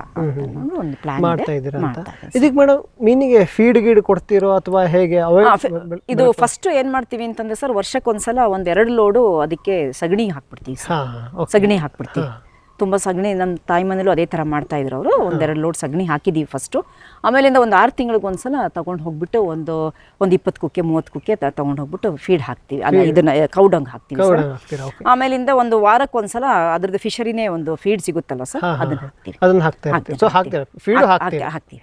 ಒಂದು ಪ್ಲಾನ್ ಮಾಡ್ತಾ ಇದ್ದೀರಾ ಅಂತ. ಇದಕ್ಕೆ ಮೇಡಮ್ ಮೀನಿಗೆ ಫೀಡ್ ಗೀಡ್ ಕೊಡ್ತಿರೋ ಅಥವಾ ಹೇಗೆ? ಇದು ಫಸ್ಟ್ ಏನ್ ಮಾಡ್ತೀವಿ ಅಂತಂದ್ರೆ ಸರ್, ವರ್ಷಕ್ಕೊಂದ್ಸಲ 1-2 ಲೋಡು ಅದಕ್ಕೆ ಸಗಣಿ ಹಾಕ್ಬಿಡ್ತೀವಿ. ಸಗಣಿ ಹಾಕ್ಬಿಡ್ತೀವಿ. ತುಂಬಾ ಸಗಣಿ, ನಮ್ಮ ತಾಯಿ ಮನೇಲೂ ಅದೇ ತರ ಮಾಡ್ತಾ ಇದ್ರು ಅವರು. 1-2 ಲೋಡ್ ಸಗಣಿ ಹಾಕಿದೀವಿ ಫಸ್ಟು. ಆಮೇಲಿಂದ ಒಂದು 6 ತಿಂಗಳಿಗೊಂದ್ಸಲ ತಗೊಂಡು ಹೋಗ್ಬಿಟ್ಟು ಒಂದು 20 ಕುಕ್ಕೆ 30 ಕುಕ್ಕೆ ತಗೊಂಡು ಹೋಗ್ಬಿಟ್ಟು ಫೀಡ್ ಹಾಕ್ತೀವಿ. ಅಲ್ಲ, ಇದನ್ನ ಕೌಡಂಗ್ ಹಾಕ್ತೀವಿ. ಆಮೇಲಿಂದ ಒಂದು ವಾರಕ್ಕೊಂದ್ಸಲ ಅದ್ರದ್ದು ಫಿಶರಿನೇ ಒಂದು ಫೀಡ್ ಸಿಗುತ್ತಲ್ಲ ಸರ್, ಅದನ್ನ ಹಾಕ್ತೀವಿ.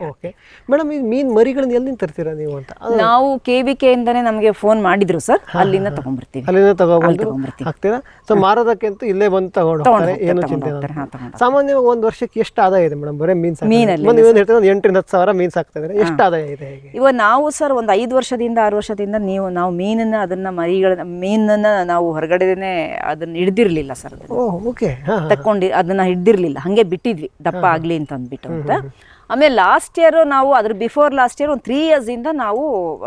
ಮೇಡಮ್ ಈ ಮೀನ್ ಮರಿಗಳನ್ನ ಎಲ್ಲಿಂದ ತರ್ತೀರಾ ನೀವು ಅಂತ? ನಾವು KVK ಇಂದಾನೆ ನಮಗೆ ಫೋನ್ ಮಾಡಿದ್ರು ಸರ್, ಅಲ್ಲಿಂದ ತಗೊಂಡ್ಬರ್ತೀವಿ. ಅಲ್ಲಿಂದ ತಗೊಂಡ್ಬರ್ತೀವಿ ಹಾಕ್ತೀರಾ? ಸೊ ಮಾರೋದಕ್ಕೆ ಅಂತ ಇಲ್ಲೇ ಬಂದು ತಗೊಂಡು ಹೋಗ್ತಾರೆ, ಏನು ಚಿಂತೆ ಇಲ್ಲ. ಸಾಮಾನ್ಯವಾಗಿ 1 ವರ್ಷಕ್ಕೆ ಎಷ್ಟು ಆದಾಯ ಇದೆ ಮೇಡಮ್ ಬರೀ ಮೀನಲ್ಲಿ? 8-10 ಸಾವಿರ ಮೀನ್ ಸಾಕ್ತಾ ಇದ್ದಾರೆ. ಎಷ್ಟು ಆದಾಯ ಇದೆ? ಇವಾಗ ನಾವು ಸರ್ ಒಂದು 5 ವರ್ಷದಿಂದ 6 ವರ್ಷದಿಂದ ನಾವು ಮೀನನ್ನ ಅದನ್ನ ಮೀನನ್ನ ನಾವು ಹೊರಗಡೆನೆ ಅದನ್ನ ಹಿಡ್ದಿರ್ಲಿಲ್ಲ ಸರ್. ತಕೊಂಡಿ ಅದನ್ನ ಹಿಡ್ದಿರ್ಲಿಲ್ಲ, ಹಂಗೆ ಬಿಟ್ಟಿದ್ವಿ ದಪ್ಪ ಆಗ್ಲಿ ಅಂತ ಅಂದ್ಬಿಟ್ಟು ಅಂತ. ಆಮೇಲೆ ಲಾಸ್ಟ್ ಇಯರ್ ನಾವು ಅದ್ರ ಬಿಫೋರ್ ಲಾಸ್ಟ್ ಇಯರ್ ಒಂದು 3 years ಇಂದ ನಾವು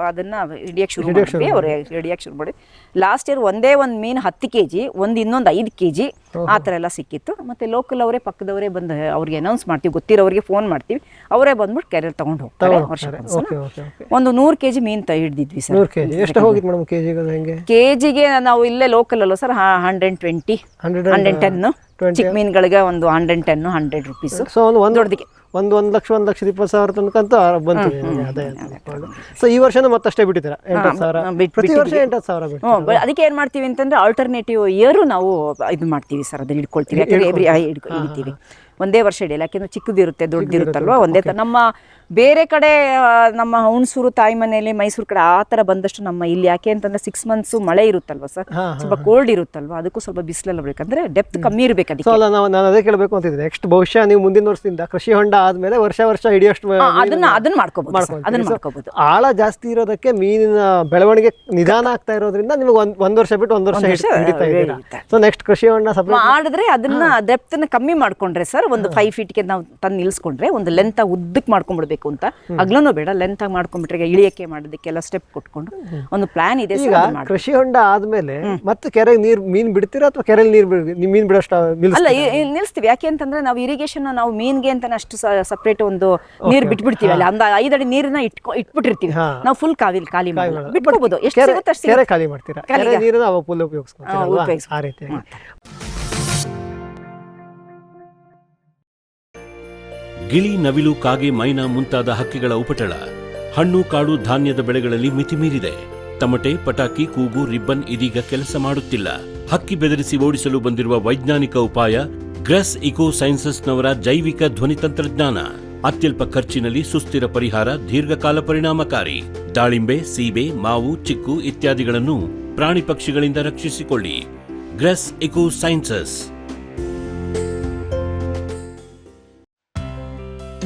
ಅದನ್ನ ಹಿಡಿಯಕ್ಕೆ ಶುರು ಮಾಡಿದ್ವಿ. ಅವ್ರು ಹಿಡಿಯಕ್ಕೆ ಶುರು ಮಾಡಿ ಲಾಸ್ಟ್ ಇಯರ್ ಒಂದೇ ಒಂದು ಮೀನು 10 kg, ಇನ್ನೊಂದು 5 kg ಆ ಥರ ಎಲ್ಲ ಸಿಕ್ಕಿತ್ತು. ಮತ್ತೆ ಲೋಕಲ್ ಅವರೇ ಪಕ್ಕದವರೇ ಬಂದು ಅವ್ರಿಗೆ ಅನೌನ್ಸ್ ಮಾಡ್ತೀವಿ, ಗೊತ್ತಿರೋರಿಗೆ ಫೋನ್ ಮಾಡ್ತೀವಿ, ಅವರೇ ಬಂದ್ಬಿಟ್ಟು ಕೆರೆ ತಗೊಂಡು ಹೋಗ್ತಾರೆ. ಒಂದು 100 kg ಮೀನು ಹಿಡಿದಿದ್ವಿ ಸರ್. ಕೆಜಿಗೆ ನಾವು ಇಲ್ಲೇ ಲೋಕಲ್ ಅಲ್ಲ ಸರ್, 120 110 ಚಿಕ್ಕ ಮೀನುಗಳಿಗೆ ಒಂದು 110 100 rupees. ದೊಡ್ಡದಿಗೆ ಒಂದು 1,20,000 ತನಕ ಅಂತ ಬಂತು ಆದಾಯ. ಸೊ ಈ ವರ್ಷನೂ ಮತ್ತಷ್ಟೇ ಬಿಟ್ಟಿದ್ದೀರಾ? 8,000 ಪ್ರತಿ ವರ್ಷ 8,000. ಅದಕ್ಕೆ ಏನ್ ಮಾಡ್ತೀವಿ ಅಂತಂದ್ರೆ ಆಲ್ಟರ್ನೇಟಿವ್ ಇಯರ್ ನಾವು ಇದು ಮಾಡ್ತೀವಿ ಸರ್, ಅದನ್ನ ಹಿಡ್ಕೊಳ್ತೀವಿ. ಯಾಕಂದ್ರೆ ಹಿಡಿತೀವಿ, ಒಂದೇ ವರ್ಷ ಹಿಡಿಯಲ್ಲ. ಯಾಕೆಂದ್ರೆ ಚಿಕ್ಕದಿರುತ್ತೆ ದೊಡ್ಡದಿರುತ್ತಲ್ವ ಒಂದೇ ತರ. ನಮ್ಮ ಬೇರೆ ಕಡೆ ನಮ್ಮ ಹುಣಸೂರು ತಾಯಿ ಮನೆಯಲ್ಲಿ ಮೈಸೂರು ಕಡೆ ಆ ಥರ ಬಂದಷ್ಟು ನಮ್ಮ ಇಲ್ಲಿ ಯಾಕೆ ಅಂತಂದ್ರೆ 6 months ಮಳೆ ಇರುತ್ತಲ್ವ ಸರ್, ಸ್ವಲ್ಪ ಕೋಲ್ಡ್ ಇರುತ್ತಲ್ವ, ಅದಕ್ಕೂ ಸ್ವಲ್ಪ ಬಿಸಿಲೆಲ್ಲ ಬೇಕಂದ್ರೆ ಡೆಪ್ತ್ ಕಮ್ಮಿ ಇರಬೇಕು. ಅದಕ್ಕೆ ನಾನು ಅದೇ ಕೇಳಬೇಕು ಅಂತಿದ್ದೆ. ನೆಕ್ಸ್ಟ್ ಬಹುಶಃ ನೀವು ಮುಂದಿನ ವರ್ಷದಿಂದ ಕೃಷಿ ಹೊಂಡ ಆದ್ಮೇಲೆ ವರ್ಷ ಹಿಡಿಯೋಷ್ಟು ಅದನ್ನ ಮಾಡ್ಕೋಬಹುದು. ಆಳ ಜಾಸ್ತಿ ಇರೋದಕ್ಕೆ ಮೀನಿನ ಬೆಳವಣಿಗೆ ನಿಧಾನ ಆಗ್ತಾ ಇರೋದ್ರಿಂದ ನಿಮಗೆ ಒಂದ್ ವರ್ಷ ಬಿಟ್ಟು 1 ವರ್ಷ ಹಿಡಿತಾ ಇದ್ದೀರಾ. ಸೊ ನೆಕ್ಸ್ಟ್ ಕೃಷಿ ಹೊಂಡ ಮಾಡಿದ್ರೆ ಅದನ್ನ ಡೆಪ್ತ್ ಕಮ್ಮಿ ಮಾಡ್ಕೊಂಡ್ರೆ ಸರ್ ಒಂದು 5 ಫೀಟ್ಗೆ ನಾವು ತಂದು ನಿಲ್ಸ್ಕೊಂಡ್ರೆ ಒಂದು ಲೆಂತ್ ಉದ್ದಕ್ಕೆ ಮಾಡ್ಕೊಂಡ್ಬಿಡ್ಬೇಕು ಅಂತ, ಅಗ್ಲನೂ ಬೇಡ ಲೆಂತ್ ಆಗಿ ಮಾಡ್ಕೊಂಡ್ಬಿಟ್ರೆ ಈಗ ಇಳಿಯಕ್ಕೆ ಮಾಡೋದಕ್ಕೆಲ್ಲ ಸ್ಟೆಪ್ ಕೊಟ್ಕೊಂಡು ಒಂದು ಪ್ಲಾನ್ ಇದೆ. ಈಗ ಕೃಷಿ ಹೊಂಡ ಆದ್ಮೇಲೆ ಮತ್ತೆ ಕೆರೆಗೆ ಮೀನ್ ಬಿಡ್ತೀರಾ ಅಥವಾ ಕೆರೆಯಲ್ಲಿ ಮೀನ್ ಬಿಡೋಷ್ಟ ಅಲ್ಲ ನಿಲ್ಸ್ತೀವಿ. ಯಾಕೆ ಅಂತಂದ್ರೆ ನಾವು ಇರಿಗೇಷನ್ ನಾವು ಮೀನ್ಗೆ ಅಂತಾನೆ ಅಷ್ಟು ಸಪರೇಟ್ ಒಂದು ನೀರು ಬಿಟ್ಬಿಡ್ತೀವಿ, ಅಲ್ಲ ಒಂದು 5 ಅಡಿ ನೀರನ್ನ ಇಟ್ಬಿಟ್ಟಿರ್ತೀವಿ ನಾವು, ಫುಲ್ ಖಾಲಿ ಬಿಟ್ಕೋಬಹುದು, ಎಷ್ಟು ಸಿಗುತ್ತೆ ಅಷ್ಟು ಕೆರೆ ಖಾಲಿ ಮಾಡ್ತೀರಾ, ಕೆರೆ ನೀರನ್ನ ಅವಾಗ ಫುಲ್ ಉಪಯೋಗಿಸ್ಕೊಳ್ತೀರಾ ಆ ರೀತಿ. ಗಿಳಿ, ನವಿಲು, ಕಾಗೆ, ಮೈನಾ ಮುಂತಾದ ಹಕ್ಕಿಗಳ ಉಪಟಳ ಹಣ್ಣು ಕಾಡು ಧಾನ್ಯದ ಬೆಳೆಗಳಲ್ಲಿ ಮಿತಿಮೀರಿದೆ. ತಮಟೆ, ಪಟಾಕಿ, ಕೂಗು, ರಿಬ್ಬನ್ ಇದೀಗ ಕೆಲಸ ಮಾಡುತ್ತಿಲ್ಲ. ಹಕ್ಕಿ ಬೆದರಿಸಿ ಓಡಿಸಲು ಬಂದಿರುವ ವೈಜ್ಞಾನಿಕ ಉಪಾಯ ಗ್ರೆಸ್ ಇಕೋ ಸೈನ್ಸಸ್ನವರ ಜೈವಿಕ ಧ್ವನಿ ತಂತ್ರಜ್ಞಾನ. ಅತ್ಯಲ್ಪ ಖರ್ಚಿನಲ್ಲಿ ಸುಸ್ಥಿರ ಪರಿಹಾರ, ದೀರ್ಘಕಾಲ ಪರಿಣಾಮಕಾರಿ. ದಾಳಿಂಬೆ, ಸೀಬೆ, ಮಾವು, ಚಿಕ್ಕು ಇತ್ಯಾದಿಗಳನ್ನು ಪ್ರಾಣಿ ಪಕ್ಷಿಗಳಿಂದ ರಕ್ಷಿಸಿಕೊಳ್ಳಿ. Grace eco sciences.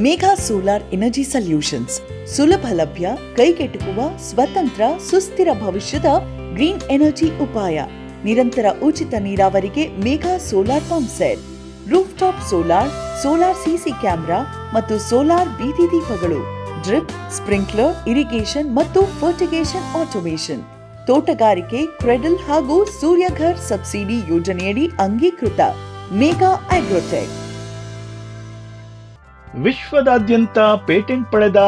Megha solar energy solutions ಸುಲಭ ಲಭ್ಯ, ಕೈಗೆಟುಕುವ, ಸ್ವತಂತ್ರ, ಸುಸ್ಥಿರ ಭವಿಷ್ಯದ ಗ್ರೀನ್ ಎನರ್ಜಿ ಉಪಾಯ. ನಿರಂತರ ಉಚಿತ ನೀರಾವರಿಗೆ Megha solar pump set, roof top solar, solar CC camera ಮತ್ತು ಸೋಲಾರ್ ಬೀದಿ ದೀಪಗಳು, ಡ್ರಿಪ್, ಸ್ಪ್ರಿಂಕ್ಲರ್, ಇರಿಗೇಷನ್ ಮತ್ತು ಫರ್ಟಿಗೇಷನ್ ಆಟೋಮೇಷನ್, ತೋಟಗಾರಿಕೆ, ಕ್ರೆಡಲ್ ಹಾಗೂ ಸೂರ್ಯಘರ್ ಸಬ್ಸಿಡಿ ಯೋಜನೆಯಡಿ ಅಂಗೀಕೃತ. ಮೇಘಾ ಆಗ್ರೋಟೆಕ್. ವಿಶ್ವದಾದ್ಯಂತ ಪೇಟೆಂಟ್ ಪಡೆದ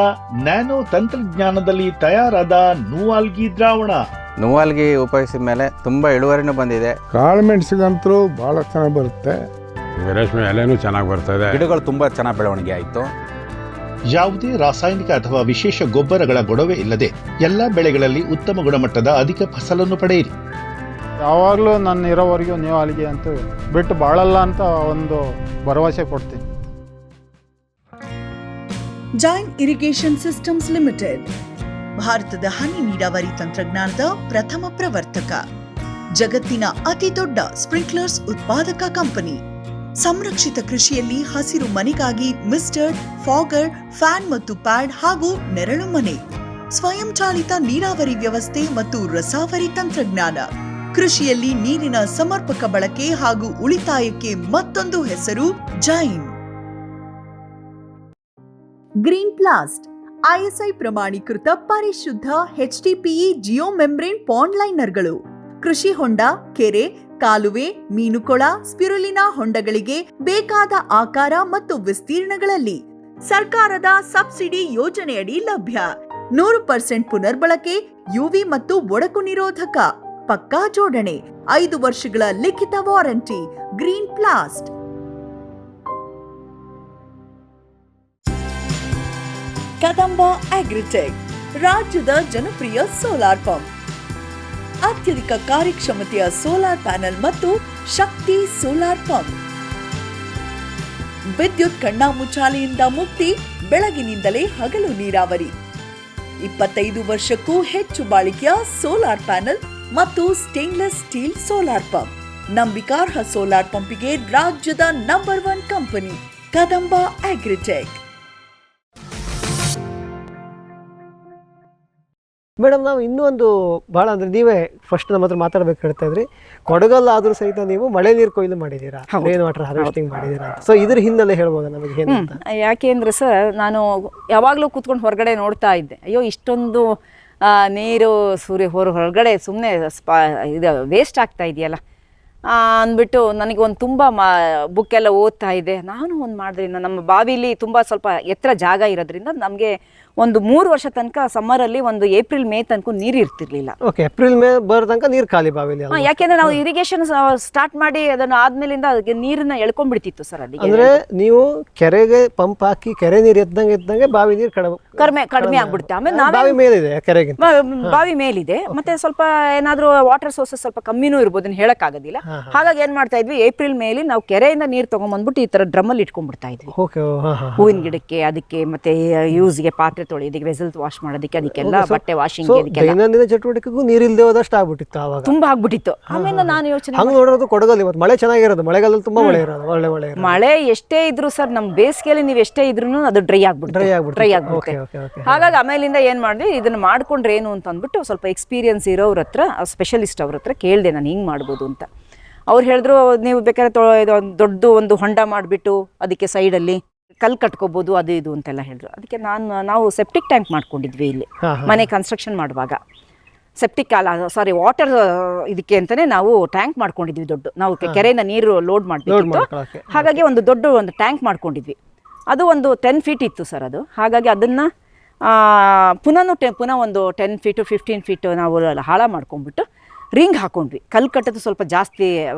ನ್ಯಾನೋ ತಂತ್ರಜ್ಞಾನದಲ್ಲಿ ತಯಾರಾದ ನೂವಾಲ್ಗಿ ದ್ರಾವಣ. ನೂವಾಲ್ಗಿ ಉಪಯೋಗಿಸಿದ ಮೇಲೆ ತುಂಬ ಇಳುವರಿನೂ ಬಂದಿದೆ. ಕಾಳುಮೆಣಸಿಗಂತೂ ಭಾಳ ಚೆನ್ನಾಗಿ ಬರುತ್ತೆ, ರೇಷ್ಮೆ ಎಲೆನೂ ಚೆನ್ನಾಗಿ ಬರ್ತದೆ, ಗಿಡಗಳು ತುಂಬ ಚೆನ್ನಾಗಿ ಬೆಳವಣಿಗೆ ಆಯಿತು. ಯಾವುದೇ ರಾಸಾಯನಿಕ ಅಥವಾ ವಿಶೇಷ ಗೊಬ್ಬರಗಳ ಗೊಡವೆ ಇಲ್ಲದೆ ಎಲ್ಲ ಬೆಳೆಗಳಲ್ಲಿ ಉತ್ತಮ ಗುಣಮಟ್ಟದ ಅಧಿಕ ಫಸಲನ್ನು ಪಡೆಯಿರಿ. ಯಾವಾಗಲೂ ನನ್ನ ಇರೋವರೆಗೂ ನೀವು ಅಲ್ಲಿಗೆ ಅಂತೂ ಬಿಟ್ಟು ಬಾಳಲ್ಲ ಅಂತ ಒಂದು ಭರವಸೆ ಕೊಡ್ತೀನಿ. ಜೈನ್ ಇರಿಗೇಷನ್ ಸಿಸ್ಟಮ್ಸ್ ಲಿಮಿಟೆಡ್ ಭಾರತದ ಹನಿ ನೀರಾವರಿ ತಂತ್ರಜ್ಞಾನದ ಪ್ರಥಮ ಪ್ರವರ್ತಕ, ಜಗತ್ತಿನ ಅತಿ ದೊಡ್ಡ ಸ್ಪ್ರಿಂಕ್ಲರ್ಸ್ ಉತ್ಪಾದಕ ಕಂಪನಿ. ಸಂರಕ್ಷಿತ ಕೃಷಿಯಲ್ಲಿ ಹಸಿರು ಮನೆಗಾಗಿ ಮಿಸ್ಟರ್, ಫಾಗರ್, ಫ್ಯಾನ್ ಮತ್ತು ಪ್ಯಾಡ್ ಹಾಗೂ ನೆರಳು ಮನೆ, ಸ್ವಯಂ ಚಾಲಿತ ನೀರಾವರಿ ವ್ಯವಸ್ಥೆ ಮತ್ತು ರಸಾವರಿ ತಂತ್ರಜ್ಞಾನ. ಕೃಷಿಯಲ್ಲಿ ನೀರಿನ ಸಮರ್ಪಕ ಬಳಕೆ ಹಾಗೂ ಉಳಿತಾಯಕ್ಕೆ ಮತ್ತೊಂದು ಹೆಸರು ಜೈನ್. ಗ್ರೀನ್ ಪ್ಲಾಸ್ಟ್ ಐಎಸ್ಐ ಪ್ರಮಾಣೀಕೃತ ಪರಿಶುದ್ಧ HDPE ಜಿಯೋ ಮೆಂಬ್ರೇನ್ ಪಾಂಡ್ ಲೈನರ್ಗಳು. ಕೃಷಿ ಹೊಂಡ, ಕೆರೆ, ಕಾಲುವೆ, ಮೀನುಕೊಳ, ಸ್ಪಿರುಲಿನಾ ಹೊಂಡಗಳಿಗೆ ಬೇಕಾದ ಆಕಾರ ಮತ್ತು ವಿಸ್ತೀರ್ಣಗಳಲ್ಲಿ ಸರ್ಕಾರದ ಸಬ್ಸಿಡಿ ಯೋಜನೆಯಡಿ ಲಭ್ಯ. 100% ಪುನರ್ಬಳಕೆ, ಯುವಿ ಮತ್ತು ಒಡಕು ನಿರೋಧಕ, ಪಕ್ಕಾ ಜೋಡಣೆ, 5 ವರ್ಷಗಳ ಲಿಖಿತ ವಾರಂಟಿ. ಗ್ರೀನ್ ಪ್ಲಾಸ್ಟ್. ಕದಂಬ ಅಗ್ರಿಟೆಕ್ ರಾಜ್ಯದ ಜನಪ್ರಿಯ ಸೋಲಾರ್ ಪಂಪ್. ಅತ್ಯಧಿಕ ಕಾರ್ಯಕ್ಷಮತೆಯ ಸೋಲಾರ್ ಪ್ಯಾನೆಲ್ ಮತ್ತು ಶಕ್ತಿ ಸೋಲಾರ್ ಪಂಪ್. ವಿದ್ಯುತ್ ಕಣ್ಣಾಮುಚ್ಚಾಲೆಯಿಂದ ಮುಕ್ತಿ, ಬೆಳಗಿನಿಂದಲೇ ಹಗಲು ನೀರಾವರಿ. 25 ವರ್ಷಕ್ಕೂ ಹೆಚ್ಚು ಬಾಳಿಕೆಯ ಸೋಲಾರ್ ಪ್ಯಾನೆಲ್ ಮತ್ತು ಸ್ಟೇನ್ಲೆಸ್ ಸ್ಟೀಲ್ ಸೋಲಾರ್ ಪಂಪ್. ನಂಬಿಕಾರ್ಹ ಸೋಲಾರ್ ಪಂಪಿಗೆ ರಾಜ್ಯದ number 1 company Kadamba Agritech. Madam, ನಾವು ಇನ್ನೂ ಒಂದು ಭಾಳ ಅಂದರೆ ನೀವೇ ಫಸ್ಟ್ ನಮ್ಮ ಹತ್ರ ಮಾತಾಡ್ಬೇಕು ಹೇಳ್ತಾ ಇದ್ರಿ, ಕೊಡಗಲ್ಲಾದರೂ ಸಹಿತ ನೀವು ಮಳೆ ನೀರು ಕೊಯ್ಲು ಮಾಡಿದ್ದೀರಾ, ರೈನ್ ವಾಟರ್ ಹಾರ್ವೆಸ್ಟಿಂಗ್ ಮಾಡಿದ್ದೀರಾ. ಸೊ ಇದ್ರ ಹಿನ್ನೆಲೆ ಹೇಳ್ಬೋದಾ ನಮಗೆ ಏನು ಅಂತ? ಯಾಕೆ ಅಂದರೆ ಸರ್, ನಾನು ಯಾವಾಗಲೂ ಕೂತ್ಕೊಂಡು ಹೊರಗಡೆ ನೋಡ್ತಾ ಇದ್ದೆ, ಅಯ್ಯೋ ಇಷ್ಟೊಂದು ನೀರು ಹೊರಗಡೆ ಸುಮ್ಮನೆ ಇದು ವೇಸ್ಟ್ ಆಗ್ತಾ ಇದೆಯಲ್ಲ ಅಂದ್ಬಿಟ್ಟು ನನಗೆ ಒಂದು ತುಂಬ ಬುಕ್ಕೆಲ್ಲ ಓದ್ತಾ ಇದ್ದೆ. ನಾನು ಒಂದು ಮಾಡಿದ್ರೆ ನಮ್ಮ ಬಾವಿಲಿ ತುಂಬ ಸ್ವಲ್ಪ ಎತ್ತರ ಜಾಗ ಇರೋದ್ರಿಂದ ನಮಗೆ ಒಂದು 3 ವರ್ಷ ತನಕ ಸಮ್ಮರಲ್ಲಿ ಒಂದು ಏಪ್ರಿಲ್ ಮೇ ತನಕ ನೀರು ಇರ್ತಿರ್ಲಿಲ್ಲ. ಓಕೆ, ಏಪ್ರಿಲ್ ಮೇ ಬರೋ ತನಕ ನೀರು ಖಾಲಿ ಬಾವಿಲಿ. ಯಾಕೆಂದ್ರೆ ನಾವು ಇರಿಗೇಷನ್ ಸ್ಟಾರ್ಟ್ ಮಾಡಿ ಅದನ್ನು ಆದ್ಮೇಲಿಂದ ಅದಕ್ಕೆ ನೀರನ್ನ ಎಳ್ಕೊಂಡ್ಬಿಡ್ತಿತ್ತು ಸರ್. ಅದಕ್ಕೆ ಅಂದ್ರೆ ನೀವು ಕೆರೆಗೆ ಪಂಪ್ ಹಾಕಿ ಕೆರೆ ನೀರು ಎದ್ದಂಗೆ ಬಾವಿ ನೀರು ಕಡಿಮೆ ಆಗ್ಬಿಡುತ್ತೆ. ಆಮೇಲೆ ಬಾವಿ ಮೇಲಿದೆ, ಕೆರೆಗೆ ಬಾವಿ ಮೇಲಿದೆ, ಮತ್ತೆ ಸ್ವಲ್ಪ ಏನಾದ್ರೂ ವಾಟರ್ ಸೋರ್ಸಸ್ ಸ್ವಲ್ಪ ಕಮ್ಮಿನೂ ಇರ್ಬೋದು, ಹೇಳಕ್ ಆಗೋದಿಲ್ಲ. ಹಾಗಾಗಿ ಏನ್ ಮಾಡ್ತಾ ಇದ್ವಿ, ಏಪ್ರಿಲ್ ಮೇಲಿ ನಾವು ಕೆರೆಯಿಂದ ನೀರು ತಗೊಂಡ್ಬಂದ್ಬಿಟ್ಟು ಈ ತರ ಡ್ರಮ್ಮಲ್ಲಿ ಇಟ್ಕೊಂಡ್ಬಿಡ್ತಾ ಇದ್ವಿ. ಹೂವಿನ ಗಿಡಕ್ಕೆ, ಅದಕ್ಕೆ ಮತ್ತೆ ಯೂಸ್ಗೆ ಪಾತ್ರೆ ತೊಳೆಯೋದಕ್ಕೆ, ವೆಸಲ್ಸ್ ವಾಶ್ ಮಾಡೋದಕ್ಕೆ, ಅದಕ್ಕೆಲ್ಲ ಬಟ್ಟೆ ವಾಷಿಂಗ್, ದೈನಂದಿನ ಚಟುವಟಿಕೆಗೂ ನೀರಿಲ್ದೇ ಹೋದಷ್ಟು ಆಗ್ಬಿಟ್ಟಿತ್ತು, ಅವಾಗ ತುಂಬಾ ಆಗ್ಬಿಟ್ಟಿತ್ತು. ಆಮೇಲೆ ನಾನು ಯೋಚನೆ ಹಂಗೆ ನೋಡೋದು ಕೊಡಗಲ್ಲಿ ಇವತ್ತು ಮಳೆ ಚೆನ್ನಾಗಿರೋದು, ಮಳೆಗಾಲದಲ್ಲಿ ತುಂಬಾ ಮಳೆ ಇರೋದು, ಒಳ್ಳೆ ಮಳೆ ಎಷ್ಟೇ ಇದ್ರು ಸರ್, ನಮ್ ಬೇಸಿಗೆಯಲ್ಲಿ ನೀವು ಎಷ್ಟೇ ಇದ್ರು ಅದು ಡ್ರೈ ಆಗ್ಬಿಡುತ್ತೆ. ಹಾಗಾಗಿ ಆಮೇಲಿಂದ ಏನ್ ಮಾಡಿದ್ವಿ, ಇದನ್ನ ಮಾಡ್ಕೊಂಡ್ರೆ ಏನು ಅಂತ ಅಂದ್ಬಿಟ್ಟು ಸ್ವಲ್ಪ ಎಕ್ಸ್ಪೀರಿಯನ್ಸ್ ಇರೋವ್ರ ಹತ್ರ, ಸ್ಪೆಷಲಿಸ್ಟ್ ಅವ್ರ ಹತ್ರ ಕೇಳಿದೆ ನಾನು ಹಿಂಗ್ ಮಾಡ್ಬೋದು ಅಂತ. ಅವ್ರು ಹೇಳಿದ್ರು ನೀವು ಬೇಕಾದ್ರೆ ದೊಡ್ಡ ಒಂದು ಹೊಂಡ ಮಾಡಿಬಿಟ್ಟು ಅದಕ್ಕೆ ಸೈಡಲ್ಲಿ ಕಲ್ಲು ಕಟ್ಕೋಬೋದು ಅದು ಇದು ಅಂತೆಲ್ಲ ಹೇಳಿದ್ರು. ಅದಕ್ಕೆ ನಾವು ಸೆಪ್ಟಿಕ್ ಟ್ಯಾಂಕ್ ಮಾಡ್ಕೊಂಡಿದ್ವಿ ಇಲ್ಲಿ ಮನೆ ಕನ್ಸ್ಟ್ರಕ್ಷನ್ ಮಾಡುವಾಗ. ಸೆಪ್ಟಿಕ್ ವಾಟರ್ ಇದಕ್ಕೆ ಅಂತಲೇ ನಾವು ಟ್ಯಾಂಕ್ ಮಾಡ್ಕೊಂಡಿದ್ವಿ ದೊಡ್ಡ. ನಾವು ಕೆರೆಯಿಂದ ನೀರು ಲೋಡ್ ಮಾಡಬೇಕಿತ್ತು, ಹಾಗಾಗಿ ಒಂದು ಟ್ಯಾಂಕ್ ಮಾಡ್ಕೊಂಡಿದ್ವಿ. ಅದು ಒಂದು 10 ಫೀಟ್ ಇತ್ತು ಸರ್ ಅದು. ಹಾಗಾಗಿ ಅದನ್ನು ಪುನಃ ಒಂದು 10 ಫೀಟು 15 ಫೀಟು ನಾವು ಹಾಳ ಮಾಡ್ಕೊಂಡ್ಬಿಟ್ಟು ರಿಂಗ್ ಹಾಕೊಂಡ್ವಿ. ಕಲ್ಲು ಕಟ್ಟೋದು ಸ್ವಲ್ಪ ಜಾಸ್ತಿ,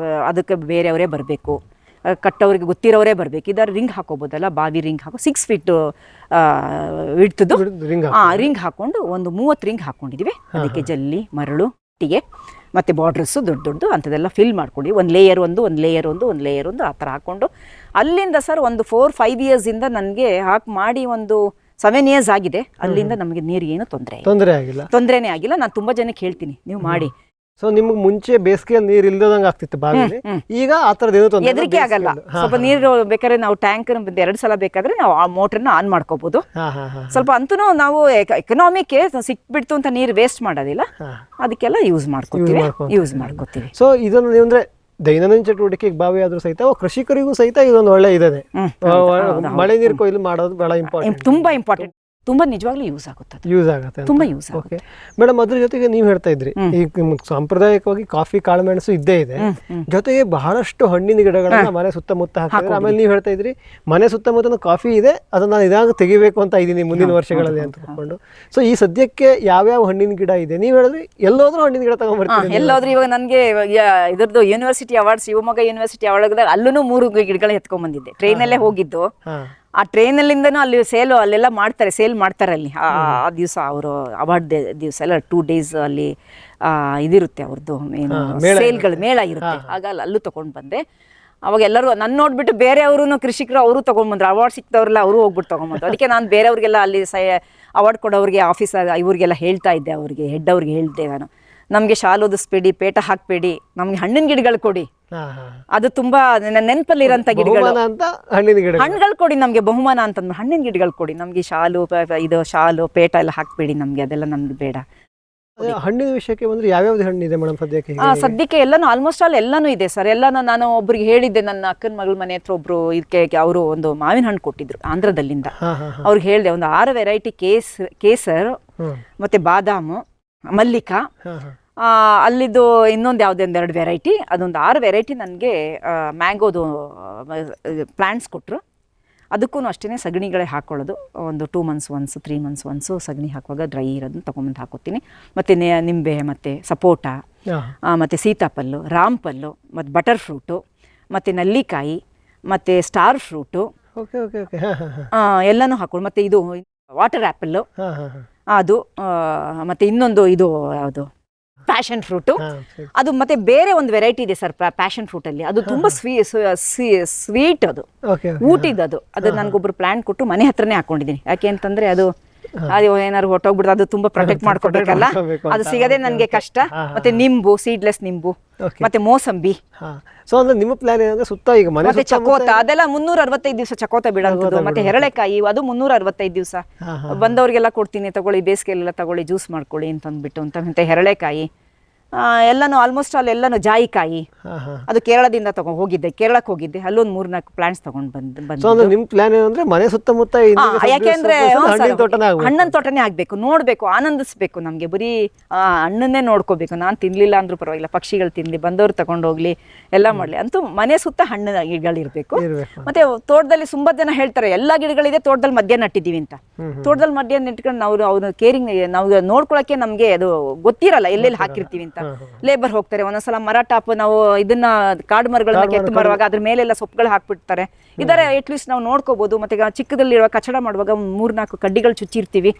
ಅದಕ್ಕೆ ಬೇರೆಯವರೇ ಬರಬೇಕು, ಕಟ್ಟೋರಿಗೆ ಗೊತ್ತಿರೋರೇ ಬರಬೇಕು. ಇದರ ರಿಂಗ್ ಹಾಕೋಬೋದಲ್ಲ, ಬಾವಿ ರಿಂಗ್ ಹಾಕೋ 6 ಫೀಟ್ ಇಡ್ತದ್ದು ರಿಂಗ್ ಹಾಕೊಂಡು ಒಂದು 30 ರಿಂಗ್ ಹಾಕೊಂಡಿದ್ವಿ. ಅದಕ್ಕೆ ಜಲ್ಲಿ, ಮರಳು, ಇಟ್ಟಿಗೆ ಮತ್ತು ಬಾರ್ಡ್ರಸ್ಸು ದೊಡ್ಡ ಅಂಥದ್ದೆಲ್ಲ ಫಿಲ್ ಮಾಡ್ಕೊಂಡು ಒಂದು ಲೇಯರ್ ಒಂದು ಆ ಥರ ಹಾಕ್ಕೊಂಡು ಅಲ್ಲಿಂದ ಸರ್ ಒಂದು 4-5 ಇಯರ್ಸಿಂದ ನನಗೆ ಮಾಡಿ ಒಂದು 7 ಇಯರ್ಸ್ ಆಗಿದೆ. ಅಲ್ಲಿಂದ ನಮಗೆ ನೀರು ಏನು ತೊಂದರೆನೇ ಆಗಿಲ್ಲ. ನಾನು ತುಂಬ ಜನಕ್ಕೆ ಹೇಳ್ತೀನಿ ನೀವು ಮಾಡಿ. ಸೊ ನಿಮ್ಗೆ ಮುಂಚೆ ಬೇಸಿಗೆಯಲ್ಲಿ ನೀರು ಇಲ್ದಂಗೆ ಆಗ್ತಿತ್ತು ಬಾವಿಲಿ, ಈಗ ಆ ಥರದ್ದು ಏನೋ ತೊಂದರೆ ಹೆದರಿಕೆ ಆಗಲ್ಲ. ಸ್ವಲ್ಪ ನೀರು ಬೇಕಾದ್ರೆ ನಾವು ಟ್ಯಾಂಕ್ 2 ಸಲ ಬೇಕಾದ್ರೆ ನಾವು ಆ ಮೋಟರ್ನ ಆನ್ ಮಾಡ್ಕೋಬಹುದು. ಸ್ವಲ್ಪ ಅಂತೂ ನಾವು ಎಕನಾಮಿಕ್ ಸಿಕ್ಬಿಡ್ತು ಅಂತ ನೀರು ವೇಸ್ಟ್ ಮಾಡೋದಿಲ್ಲ, ಅದಕ್ಕೆಲ್ಲ ಯೂಸ್ ಮಾಡ್ಕೋತೀವಿ. ಸೊ ಇದನ್ನು ನೀವು ಅಂದ್ರೆ ದೈನಂದಿನ ಚಟುವಟಿಕೆಗೆ ಬಾವಿ ಆದ್ರೂ ಸಹಿತ ಕೃಷಿಕರಿಗೂ ಸಹಿತ ಇದೊಂದು ಒಳ್ಳೆ ಇದೆ. ಮಳೆ ನೀರು ಕೊಯ್ಲು ಮಾಡೋದು ಬಹಳ ಇಂಪಾರ್ಟೆಂಟ್, ತುಂಬಾ ಇಂಪಾರ್ಟೆಂಟ್, ತುಂಬಾ ನಿಜವಾಗ್ಲೂ ಯೂಸ್ ಆಗುತ್ತೆ. ತುಂಬಾ ಯೂಸ್ ಆಗುತ್ತೆ ಮೇಡಮ್. ಅದ್ರ ಜೊತೆಗೆ ನೀವು ಹೇಳ್ತಾ ಇದ್ರಿ ಈಗ ಸಾಂಪ್ರದಾಯಿಕವಾಗಿ ಕಾಫಿ ಕಾಳುಮೆಣಸು ಇದ್ದೇ ಇದೆ, ಜೊತೆಗೆ ಬಹಳಷ್ಟು ಹಣ್ಣಿನ ಗಿಡಗಳನ್ನ ಮನೆ ಸುತ್ತಮುತ್ತ ಹಾಕಿದ್ರೆ. ಆಮೇಲೆ ನೀವು ಹೇಳ್ತಾ ಇದ್ರಿ ಮನೆ ಸುತ್ತಮುತ್ತ ಕಾಫಿ ಇದೆ, ಅದನ್ನ ನಾನು ಇದಾಗ ತೆಗಿಬೇಕು ಅಂತ ಇದ್ದೀನಿ ಮುಂದಿನ ವರ್ಷಗಳಲ್ಲಿ ಅಂತ ಹೇಳ್ಕೊಂಡು. ಸೊ ಈ ಸದ್ಯಕ್ಕೆ ಯಾವ್ಯಾವ ಹಣ್ಣಿನ ಗಿಡ ಇದೆ? ನೀವು ಹೇಳಿದ್ರಿ ಎಲ್ಲೋದ್ರೂ ಹಣ್ಣಿನ ಗಿಡ ತಗೊಂಡ್ಬರ್ತೀನಿ. ಎಲ್ಲೋದ್ರೂ ಇವಾಗ ನನಗೆ ಇದ್ರದ್ದು university award, Shivamogga university award ಅಲ್ಲೂ 3 ಗಿಡಗಳು ಎತ್ಕೊಂಡ್ ಬಂದಿದ್ದೆ. ಟ್ರೈನಲ್ಲೇ ಹೋಗಿದ್ದು. ಆ ಟ್ರೈನಲ್ಲಿಂದನೂ ಅಲ್ಲಿ ಅಲ್ಲೆಲ್ಲ ಸೇಲ್ ಮಾಡ್ತಾರೆ ಅಲ್ಲಿ ಆ ದಿವಸ. ಅವರು ಅವಾರ್ಡ್ ದಿವಸ ಎಲ್ಲ 2 days ಅಲ್ಲಿ ಇದಿರುತ್ತೆ ಅವ್ರದ್ದು ಏನು ಮೇಳ ಇರುತ್ತೆ. ಆಗ ಅಲ್ಲೂ ತಗೊಂಡು ಬಂದೆ. ಅವಾಗ ಎಲ್ಲರೂ ನನ್ನ ನೋಡ್ಬಿಟ್ಟು ಬೇರೆಯವರು ಕೃಷಿಕರು ಅವರು ತೊಗೊಂಡ್ಬಂದ್ರು. ಅವಾರ್ಡ್ ಸಿಕ್ತವ್ರಲ್ಲ ಅವರು ಹೋಗ್ಬಿಟ್ಟು ತೊಗೊಂಡ್ಬಂದ್ರು. ಅದಕ್ಕೆ ನಾನು ಬೇರೆಯವ್ರಿಗೆಲ್ಲ ಅಲ್ಲಿ ಅವಾರ್ಡ್ ಕೊಡೋರಿಗೆ ಆಫೀಸರ್ ಇವ್ರಿಗೆಲ್ಲ ಹೇಳ್ತಾ ಇದ್ದೆ, ಅವ್ರಿಗೆ ಹೆಡ್ ಅವ್ರಿಗೆ ಹೇಳ್ದೆ ನಾನು, ನಮಗೆ ಶಾಲು ಓದಿಸ್ಬೇಡಿ, ಪೇಟ ಹಾಕ್ಬೇಡಿ, ನಮಗೆ ಹಣ್ಣಿನ ಗಿಡಗಳು ಕೊಡಿ. ಅದು ತುಂಬಾ ನೆನಪಲ್ಲಿರೋಂಥ ಗಿಡಗಳು, ಹಣ್ಣುಗಳು ಕೊಡಿ ನಮಗೆ ಬಹುಮಾನ ಅಂತಂದ್ರೆ ಹಣ್ಣಿನ ಗಿಡಗಳು ಕೊಡಿ, ನಮಗೆ ಶಾಲು ಪೇಟ ಎಲ್ಲ ಹಾಕ್ಬೇಡಿ, ನಮ್ಗೆ ಅದೆಲ್ಲ ನಮ್ಗೆ ಬೇಡ. ಹಣ್ಣಿನ ವಿಷಯಕ್ಕೆ ಬಂದ್ರೆ ಯಾವ್ಯಾವ್ದು ಹಣ್ಣಿದೆ ಮೇಡಮ್ ಸದ್ಯಕ್ಕೆ? ಸದ್ಯಕ್ಕೆ ಎಲ್ಲಾನು ಆಲ್ಮೋಸ್ಟ್ ಆಲ್ ಎಲ್ಲಾನು ಇದೆ ಸರ್. ಎಲ್ಲಾನು ನಾನು ಒಬ್ರಿಗೆ ಹೇಳಿದ್ದೆ, ನನ್ನ ಅಕ್ಕನ ಮಗಳ ಮನೆ ಹತ್ರ ಒಬ್ರು ಇದಕ್ಕೆ ಅವರು ಒಂದು ಮಾವಿನ ಹಣ್ಣು ಕೊಟ್ಟಿದ್ರು ಆಂಧ್ರದಲ್ಲಿಂದ. ಅವ್ರಿಗೆ ಹೇಳಿದೆ ಒಂದು 6 ವೆರೈಟಿ ಕೇಸರ್ ಮತ್ತೆ ಬಾದಾಮು, ಮಲ್ಲಿಕಾ, ಅಲ್ಲಿದ್ದು ಇನ್ನೊಂದು ಯಾವುದೊಂದು 2 ವೆರೈಟಿ, ಅದೊಂದು 6 ವೆರೈಟಿ ನನಗೆ ಮ್ಯಾಂಗೋದು ಪ್ಲಾಂಟ್ಸ್ ಕೊಟ್ಟರು. ಅದಕ್ಕೂ ಅಷ್ಟೇ ಸಗಣಿಗಳೇ ಹಾಕೊಳ್ಳೋದು. ಒಂದು 2 months once 3 months once ಸಗಣಿ ಹಾಕುವಾಗ ಡ್ರೈ ಇರೋದನ್ನ ತೊಗೊಂಬಂದು ಹಾಕೋತೀನಿ. ಮತ್ತು ನಿಂಬೆ, ಮತ್ತು ಸಪೋಟ, ಮತ್ತು ಸೀತಾಫಲ್ಲು, ರಾಮ್ಪಲ್ಲು, ಮತ್ತು ಬಟರ್ ಫ್ರೂಟು, ಮತ್ತು ನಲ್ಲಿಕಾಯಿ, ಮತ್ತು ಸ್ಟಾರ್ ಫ್ರೂಟು ಎಲ್ಲನೂ ಹಾಕೊಳ್ಳಿ. ಮತ್ತು ಇದು ವಾಟರ್ ಆ್ಯಪಲ್ಲು ಅದು, ಮತ್ತು ಇನ್ನೊಂದು ಇದು ಯಾವುದು ಪ್ಯಾಷನ್ ಫ್ರೂಟು, ಅದು ಮತ್ತೆ ಬೇರೆ ಒಂದು ವೆರೈಟಿ ಇದೆ ಸರ್ ಪ್ಯಾಷನ್ ಫ್ರೂಟ್ ಅಲ್ಲಿ. ಅದು ತುಂಬಾ ಸ್ವೀಟ್, ಅದು ಊಟಿದ್ದು. ಅದು ನನಗೊಬ್ರು ಪ್ಲಾಂಟ್ ಕೊಟ್ಟು ಮನೆ ಹತ್ರನೇ ಹಾಕೊಂಡಿದ್ದೀನಿ. ಯಾಕೆ ಅಂತಂದ್ರೆ ಅದು ಏನಾದ್ರು ಹೊಟ್ಟೋಗ್ಬಿಡ್ದು, ಅದು ತುಂಬಾ ಪ್ರೊಟೆಕ್ಟ್ ಮಾಡ್ಕೊಬೇಕಲ್ಲ, ಅದು ಸಿಗದೆ ನನಗೆ ಕಷ್ಟ. ಮತ್ತೆ ನಿಂಬು, ಸೀಡ್ಲೆಸ್ ನಿಂಬು, ಮತ್ತೆ ಮೋಸಂಬಿ. ಸೊ ಅಂದ್ರೆ ನಿಮ್ಮ ಪ್ಲಾನ್ ಏನಂದ್ರೆ ಸುತ್ತ ಈಗ ಮತ್ತೆ ಚಕೋತ, ಅದೆಲ್ಲ 365 ದಿವಸ ಚಕೋತ ಬಿಡೋದು. ಮತ್ತೆ ಹೆರಳೆಕಾಯಿ, ಅದು 365 ದಿವಸ ಬಂದವ್ರಿಗೆಲ್ಲ ಕೊಡ್ತೀನಿ, ತಗೊಳ್ಳಿ ಬೇಸಿಗೆಲ್ಲ ತಗೊಳ್ಳಿ, ಜ್ಯೂಸ್ ಮಾಡ್ಕೊಳ್ಳಿ ಅಂತ ಅಂದ್ಬಿಟ್ಟು ಅಂತ. ಮತ್ತೆ ಹೆರಳೆಕಾಯಿ ಎಲ್ಲಾನು ಆಲ್ಮೋಸ್ಟ್ ಆಲ್ ಎಲ್ಲಾನು, ಜಾಯಿಕಾಯಿ ಅದು ಕೇರಳದಿಂದ ಹೋಗಿದ್ದೆ, ಕೇರಳಕ್ಕೆ ಹೋಗಿದ್ದೆ, ಅಲ್ಲೊಂದು 3-4 ಪ್ಲಾಂಟ್ಸ್ ತಗೊಂಡ್ ಬಂದು. ನಿಮ್ ಪ್ಲಾನ್ ಏನಂದ್ರೆ ಮನೆ ಸುತ್ತಮುತ್ತ ಯಾಕೆಂದ್ರೆ ಹಣ್ಣಿನ ತೋಟನೇ ಆಗ್ಬೇಕು, ನೋಡ್ಬೇಕು, ಆನಂದಿಸ್ಬೇಕು. ನಮ್ಗೆ ಬರೀ ಹಣ್ಣನ್ನೇ ನೋಡ್ಕೋಬೇಕು. ನಾನ್ ತಿನ್ಲಿಲ್ಲ ಅಂದ್ರೂ ಪರವಾಗಿಲ್ಲ, ಪಕ್ಷಿಗಳು ತಿನ್ಲಿ, ಬಂದವ್ರು ತಗೊಂಡೋಗ್ಲಿ, ಎಲ್ಲ ಮಾಡ್ಲಿ, ಅಂತೂ ಮನೆ ಸುತ್ತ ಹಣ್ಣಿನ ಗಿಡಗಳಿರ್ಬೇಕು. ಮತ್ತೆ ತೋಟದಲ್ಲಿ ತುಂಬಾ ಜನ ಹೇಳ್ತಾರೆ ಎಲ್ಲಾ ಗಿಡಗಳಿದೆ, ತೋಟದಲ್ಲಿ ಮಧ್ಯ ನಟ್ಟಿದೀವಿ ಅಂತ. ತೋಟದಲ್ಲಿ ಮಧ್ಯ ನೆಟ್ಕೊಂಡು ನಾವು ಅವ್ನ ಕೇರಿಂಗ್ ನಾವು ನೋಡ್ಕೊಳಕ್ಕೆ ನಮ್ಗೆ ಅದು ಗೊತ್ತಿರಲ್ಲ ಎಲ್ಲೆಲ್ಲಿ ಹಾಕಿರ್ತೀವಿ ಅಂತ. ಲೇಬರ್ ಹೋಗ್ತಾರೆ, ಒಂದೊಂದ್ಸಲ ಮರ ಟಾಪ್ ನಾವು ಇದನ್ನ ಕಾಡು ಮರಗಳನ್ನ ಕೆತ್ತು ಬರುವಾಗ ಅದ್ರ ಮೇಲೆಲ್ಲ ಸೊಪ್ಪುಗಳು ಹಾಕ್ಬಿಡ್ತಾರೆ. ಇದರ ಅಟ್ಲೀಸ್ಟ್ ನಾವು ನೋಡ್ಕೋಬಹುದು. ಮತ್ತೆ ಚಿಕ್ಕದಲ್ಲಿರುವ ಕಚಡ ಮಾಡುವಾಗ 3-4 ಕಡ್ಡಿಗಳು ಚುಚ್ಚಿರ್ತೀವಿ,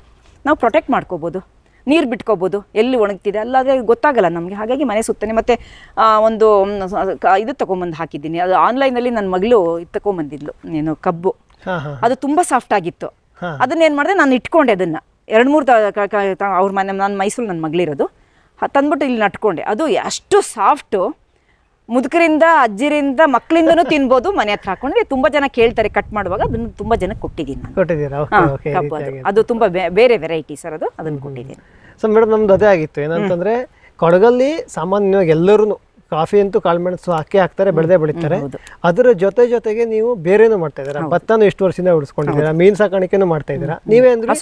ನಾವು ಪ್ರೊಟೆಕ್ಟ್ ಮಾಡ್ಕೋಬಹುದು, ನೀರು ಬಿಟ್ಕೋಬಹುದು, ಎಲ್ಲಿ ಒಣಗ್ತಿದೆ ಅಲ್ಲಾದ್ರೆ ಗೊತ್ತಾಗಲ್ಲ ನಮ್ಗೆ. ಹಾಗಾಗಿ ಮನೆ ಸುತ್ತನೆ. ಮತ್ತೆ ಒಂದು ಇದು ತಗೊಂಬಂದು ಹಾಕಿದ್ದೀನಿ, ಅದು ಆನ್ಲೈನಲ್ಲಿ ನನ್ನ ಮಗಳು ಇದು ತಗೊಂಬಂದಿದ್ಲು, ಏನು ಕಬ್ಬು, ಅದು ತುಂಬಾ ಸಾಫ್ಟ್ ಆಗಿತ್ತು. ಅದನ್ನ ಏನ್ ಮಾಡಿದೆ, ನಾನು ಇಟ್ಕೊಂಡೆ ಅದನ್ನ 2-3 ಅವ್ರ ಮನೆ, ನಾನು ಮೈಸೂರು ನನ್ನ ಮಗಳಿರೋದು, ತಂದ್ಬಿಟ್ಟು ಇಲ್ಲಿ ನಟ್ಕೊಂಡೆ. ಅದು ಅಷ್ಟು ಸಾಫ್ಟು, ಮುದುಕರಿಂದ, ಅಜ್ಜಿರಿಂದ, ಮಕ್ಕಳಿಂದನೂ ತಿನ್ಬೋದು. ಮನೆ ಹತ್ರ ಹಾಕೊಂಡ್ರೆ ತುಂಬಾ ಜನ ಕೇಳ್ತಾರೆ ಕಟ್ ಮಾಡುವಾಗ, ಅದನ್ನು ತುಂಬಾ ಜನಕ್ಕೆ ಕೊಟ್ಟಿದ್ದೀನಿ ನಾನು. ಅದು ತುಂಬಾ ಬೇರೆ ವೆರೈಟಿ ಸರ್, ಅದನ್ನು ಕೊಟ್ಟಿದ್ದೀನಿ. ಸೊ ಮೇಡಮ್ ನಮ್ದು ಅದೇ ಆಗಿತ್ತು, ಏನಂತಂದ್ರೆ ಕೊಡಗಲ್ಲಿ ಸಾಮಾನ್ಯವಾಗಿ ಎಲ್ಲರೂ ಕಾಫಿ ಅಂತೂ ಕಾಳುಮೆಣಸು ಹಾಕ್ತಾರೆ, ಬೆಳೆದೇ ಬೆಳಿತಾರೆ. ಹೌದು. ಅದರ ಜೊತೆಗೆ ನೀವು ಬೇರೆನೂ ಮಾಡ್ತಾ ಇದ್ದೀರಾ, ಭತ್ತನೂ ಎಷ್ಟು ವರ್ಷದಿಂದ ಉಳಿಸ್ಕೊಂಡಿದ್ದೀರಾ, ಮೀನು ಸಾಕಾಣಿಕೆನೂ ಮಾಡ್ತಾ ಇದ್ದೀರಾ. ನೀವೇ ಅಂದ್ರೆ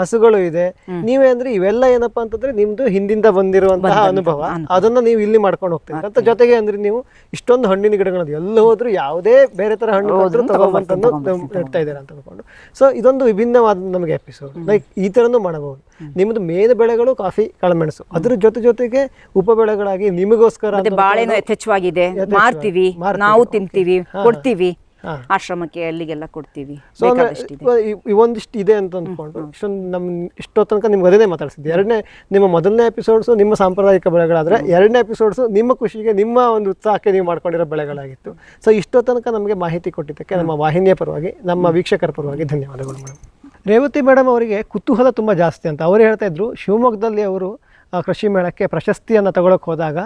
ಹಸುಗಳು ಇದೆ. ನೀವೇ ಅಂದ್ರೆ ಇವೆಲ್ಲ ಏನಪ್ಪಾ ಅಂತಂದ್ರೆ ನಿಮ್ದು ಹಿಂದಿಂದ ಬಂದಿರುವಂತಹ ಅನುಭವ, ಅದನ್ನ ನೀವು ಇಲ್ಲಿ ಮಾಡ್ಕೊಂಡು ಹೋಗ್ತೀರಾ ಅಂತ. ಜೊತೆಗೆ ಅಂದ್ರೆ ನೀವು ಇಷ್ಟೊಂದು ಹಣ್ಣಿನ ಗಿಡಗಳು ಎಲ್ಲಿ ಹೋದ್ರು ಯಾವುದೇ ಬೇರೆ ತರ ಹಣ್ಣು ತಗೊಂಬಂತಂದು ಇಡ್ತಾ ಇದ್ದೀರಾ ಅಂತ ಅನ್ಕೊಂಡು. ಸೊ ಇದೊಂದು ವಿಭಿನ್ನವಾದ ನಮಗೆ ಎಪಿಸೋಡ್. ಲೈಕ್ ಈ ತರನು ಮಾಡಬಹುದು. ನಿಮ್ದು ಮೇನ್ ಬೆಳೆಗಳು ಕಾಫಿ, ಕಾಳುಮೆಣಸು, ಅದ್ರ ಜೊತೆಗೆ ಉಪ ಬೆಳೆಗಳಾಗಿ ನಿಮಗೋಸ್ಕರ ಬಾಳೆನೂ ಯಥೇಚ್ಛವಾಗಿದೆ, ಮಾರ್ತೀವಿ, ನಾವು ತಿಂತೀವಿ, ಕೊಡ್ತೀವಿ ಆಶ್ರಮಕ್ಕೆ, ಅಲ್ಲಿಗೆಲ್ಲ ಕೊಡ್ತೀವಿ. ಒಂದಿಷ್ಟು ಇದೆ ಅಂತ ಅಂದ್ಕೊಂಡು ಇಷ್ಟೋ ತನಕ ನಿಮ್ಗೆ ಅದೇ ಮಾತಾಡ್ಸಿದ್ದೆ. ನಿಮ್ಮ ಮೊದಲನೇ ಎಪಿಸೋಡ್ಸು ನಿಮ್ಮ ಸಾಂಪ್ರದಾಯಿಕ ಬೆಳೆಗಳಾದ್ರೆ, ಎರಡನೇ ಎಪಿಸೋಡ್ಸು ನಿಮ್ಮ ಖುಷಿಗೆ, ನಿಮ್ಮ ಒಂದು ಉತ್ಸಾಹಕ್ಕೆ ನೀವು ಮಾಡ್ಕೊಂಡಿರೋ ಬೆಳೆಗಳಾಗಿತ್ತು. ಸೊ ಇಷ್ಟೋ ತನಕ ನಮಗೆ ಮಾಹಿತಿ ಕೊಟ್ಟಿದ್ದಕ್ಕೆ ನಮ್ಮ ವಾಹಿನಿಯ ಪರವಾಗಿ, ನಮ್ಮ ವೀಕ್ಷಕರ ಪರವಾಗಿ ಧನ್ಯವಾದಗಳು ಮೇಡಮ್. ರೇವತಿ ಮೇಡಮ್ ಅವರಿಗೆ ಕುತೂಹಲ ತುಂಬ ಜಾಸ್ತಿ ಅಂತ ಅವರು ಹೇಳ್ತಾ ಇದ್ರು. ಶಿವಮೊಗ್ಗದಲ್ಲಿ ಅವರು ಕೃಷಿ ಮೇಳಕ್ಕೆ ಪ್ರಶಸ್ತಿಯನ್ನು ತಗೊಳಕ್ಕೆ ಹೋದಾಗ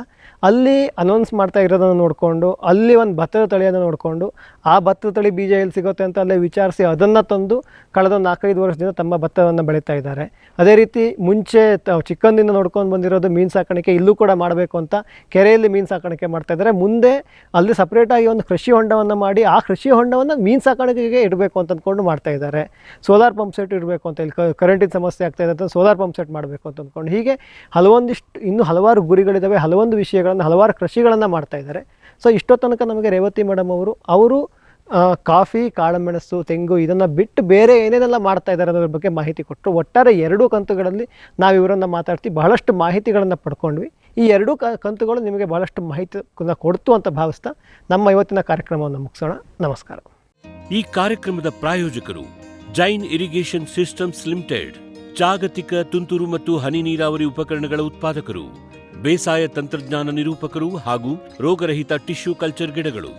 ಅಲ್ಲಿ ಅನೌನ್ಸ್ ಮಾಡ್ತಾ ಇರೋದನ್ನು ನೋಡಿಕೊಂಡು, ಅಲ್ಲಿ ಒಂದು ಭತ್ತದ ತಳಿಯನ್ನು ನೋಡಿಕೊಂಡು, ಆ ಭತ್ತದ ತಳಿ ಬೀಜ ಎಲ್ಲಿ ಸಿಗುತ್ತೆ ಅಂತ ಅಲ್ಲೇ ವಿಚಾರಿಸಿ ಅದನ್ನು ತಂದು ಕಳೆದ 4-5 ವರ್ಷದಿಂದ ತಮ್ಮ ಭತ್ತವನ್ನು ಬೆಳೀತಾ ಇದ್ದಾರೆ. ಅದೇ ರೀತಿ ಮುಂಚೆ ಚಿಕ್ಕಂದಿಂದ ನೋಡ್ಕೊಂಡು ಬಂದಿರೋದು ಮೀನು ಸಾಕಾಣಿಕೆ, ಇಲ್ಲೂ ಕೂಡ ಮಾಡಬೇಕು ಅಂತ ಕೆರೆಯಲ್ಲಿ ಮೀನು ಸಾಕಾಣಿಕೆ ಮಾಡ್ತಾ ಇದ್ದಾರೆ. ಮುಂದೆ ಅಲ್ಲಿ ಸಪ್ರೇಟಾಗಿ ಒಂದು ಕೃಷಿ ಹೊಂಡವನ್ನು ಮಾಡಿ ಆ ಕೃಷಿ ಹೊಂಡವನ್ನು ಮೀನು ಸಾಕಾಣಿಕೆಗೆ ಇಡಬೇಕು ಅಂತ ಅಂದ್ಕೊಂಡು ಮಾಡ್ತಾ ಇದ್ದಾರೆ. ಸೋಲಾರ್ ಪಂಪ್ ಸೆಟ್ ಇಡಬೇಕು ಅಂತ, ಇಲ್ಲಿ ಕರೆಂಟಿನ ಸಮಸ್ಯೆ ಆಗ್ತಾ ಇದೆ ಅಂತ ಸೋಲಾರ್ ಪಂಪ್ ಸೆಟ್ ಮಾಡಬೇಕು ಅಂತ ಅಂದ್ಕೊಂಡು, ಹೀಗೆ ಇನ್ನೂ ಹಲವಾರು ಗುರಿಗಳಿದ್ದಾವೆ, ಹಲವೊಂದು ವಿಷಯಗಳನ್ನು, ಹಲವಾರು ಕೃಷಿಗಳನ್ನು ಮಾಡ್ತಾ ಇದ್ದಾರೆ. ಸೊ ಇಷ್ಟೋ ತನಕ ನಮಗೆ ರೇವತಿ ಮೇಡಮ್ ಅವರು ಕಾಫಿ, ಕಾಳುಮೆಣಸು, ತೆಂಗು ಇದನ್ನು ಬಿಟ್ಟು ಬೇರೆ ಏನೇನೆಲ್ಲ ಮಾಡ್ತಾ ಇದ್ದಾರೆ ಅನ್ನೋದ್ರ ಬಗ್ಗೆ ಮಾಹಿತಿ ಕೊಟ್ಟರು. ಒಟ್ಟಾರೆ 2 ಕಂತುಗಳಲ್ಲಿ ನಾವು ಇವರನ್ನು ಮಾತಾಡ್ತೀವಿ, ಬಹಳಷ್ಟು ಮಾಹಿತಿಗಳನ್ನು ಪಡ್ಕೊಂಡ್ವಿ. ಈ 2 ಕಂತುಗಳು ನಿಮಗೆ ಬಹಳಷ್ಟು ಮಾಹಿತಿಯನ್ನು ಕೊಡ್ತು ಅಂತ ಭಾವಿಸ್ತಾ ನಮ್ಮ ಇವತ್ತಿನ ಕಾರ್ಯಕ್ರಮವನ್ನು ಮುಗಿಸೋಣ. ನಮಸ್ಕಾರ. ಈ ಕಾರ್ಯಕ್ರಮದ ಪ್ರಾಯೋಜಕರು ಜೈನ್ ಇರಿಗೇಷನ್ ಸಿಸ್ಟಮ್ಸ್ ಲಿಮಿಟೆಡ್, ಜಾಗತಿಕ ತುಂತುರು ಮತ್ತು ಹನಿ ನೀರಾವರಿ ಉಪಕರಣಗಳ ಉತ್ಪಾದಕರು, ಬೇಸಾಯ ತಂತ್ರಜ್ಞಾನ ನಿರೂಪಕರು ಹಾಗೂ ರೋಗರಹಿತ ಟಿಶ್ಯೂ ಕಲ್ಚರ್ ಗಿಡಗಳು.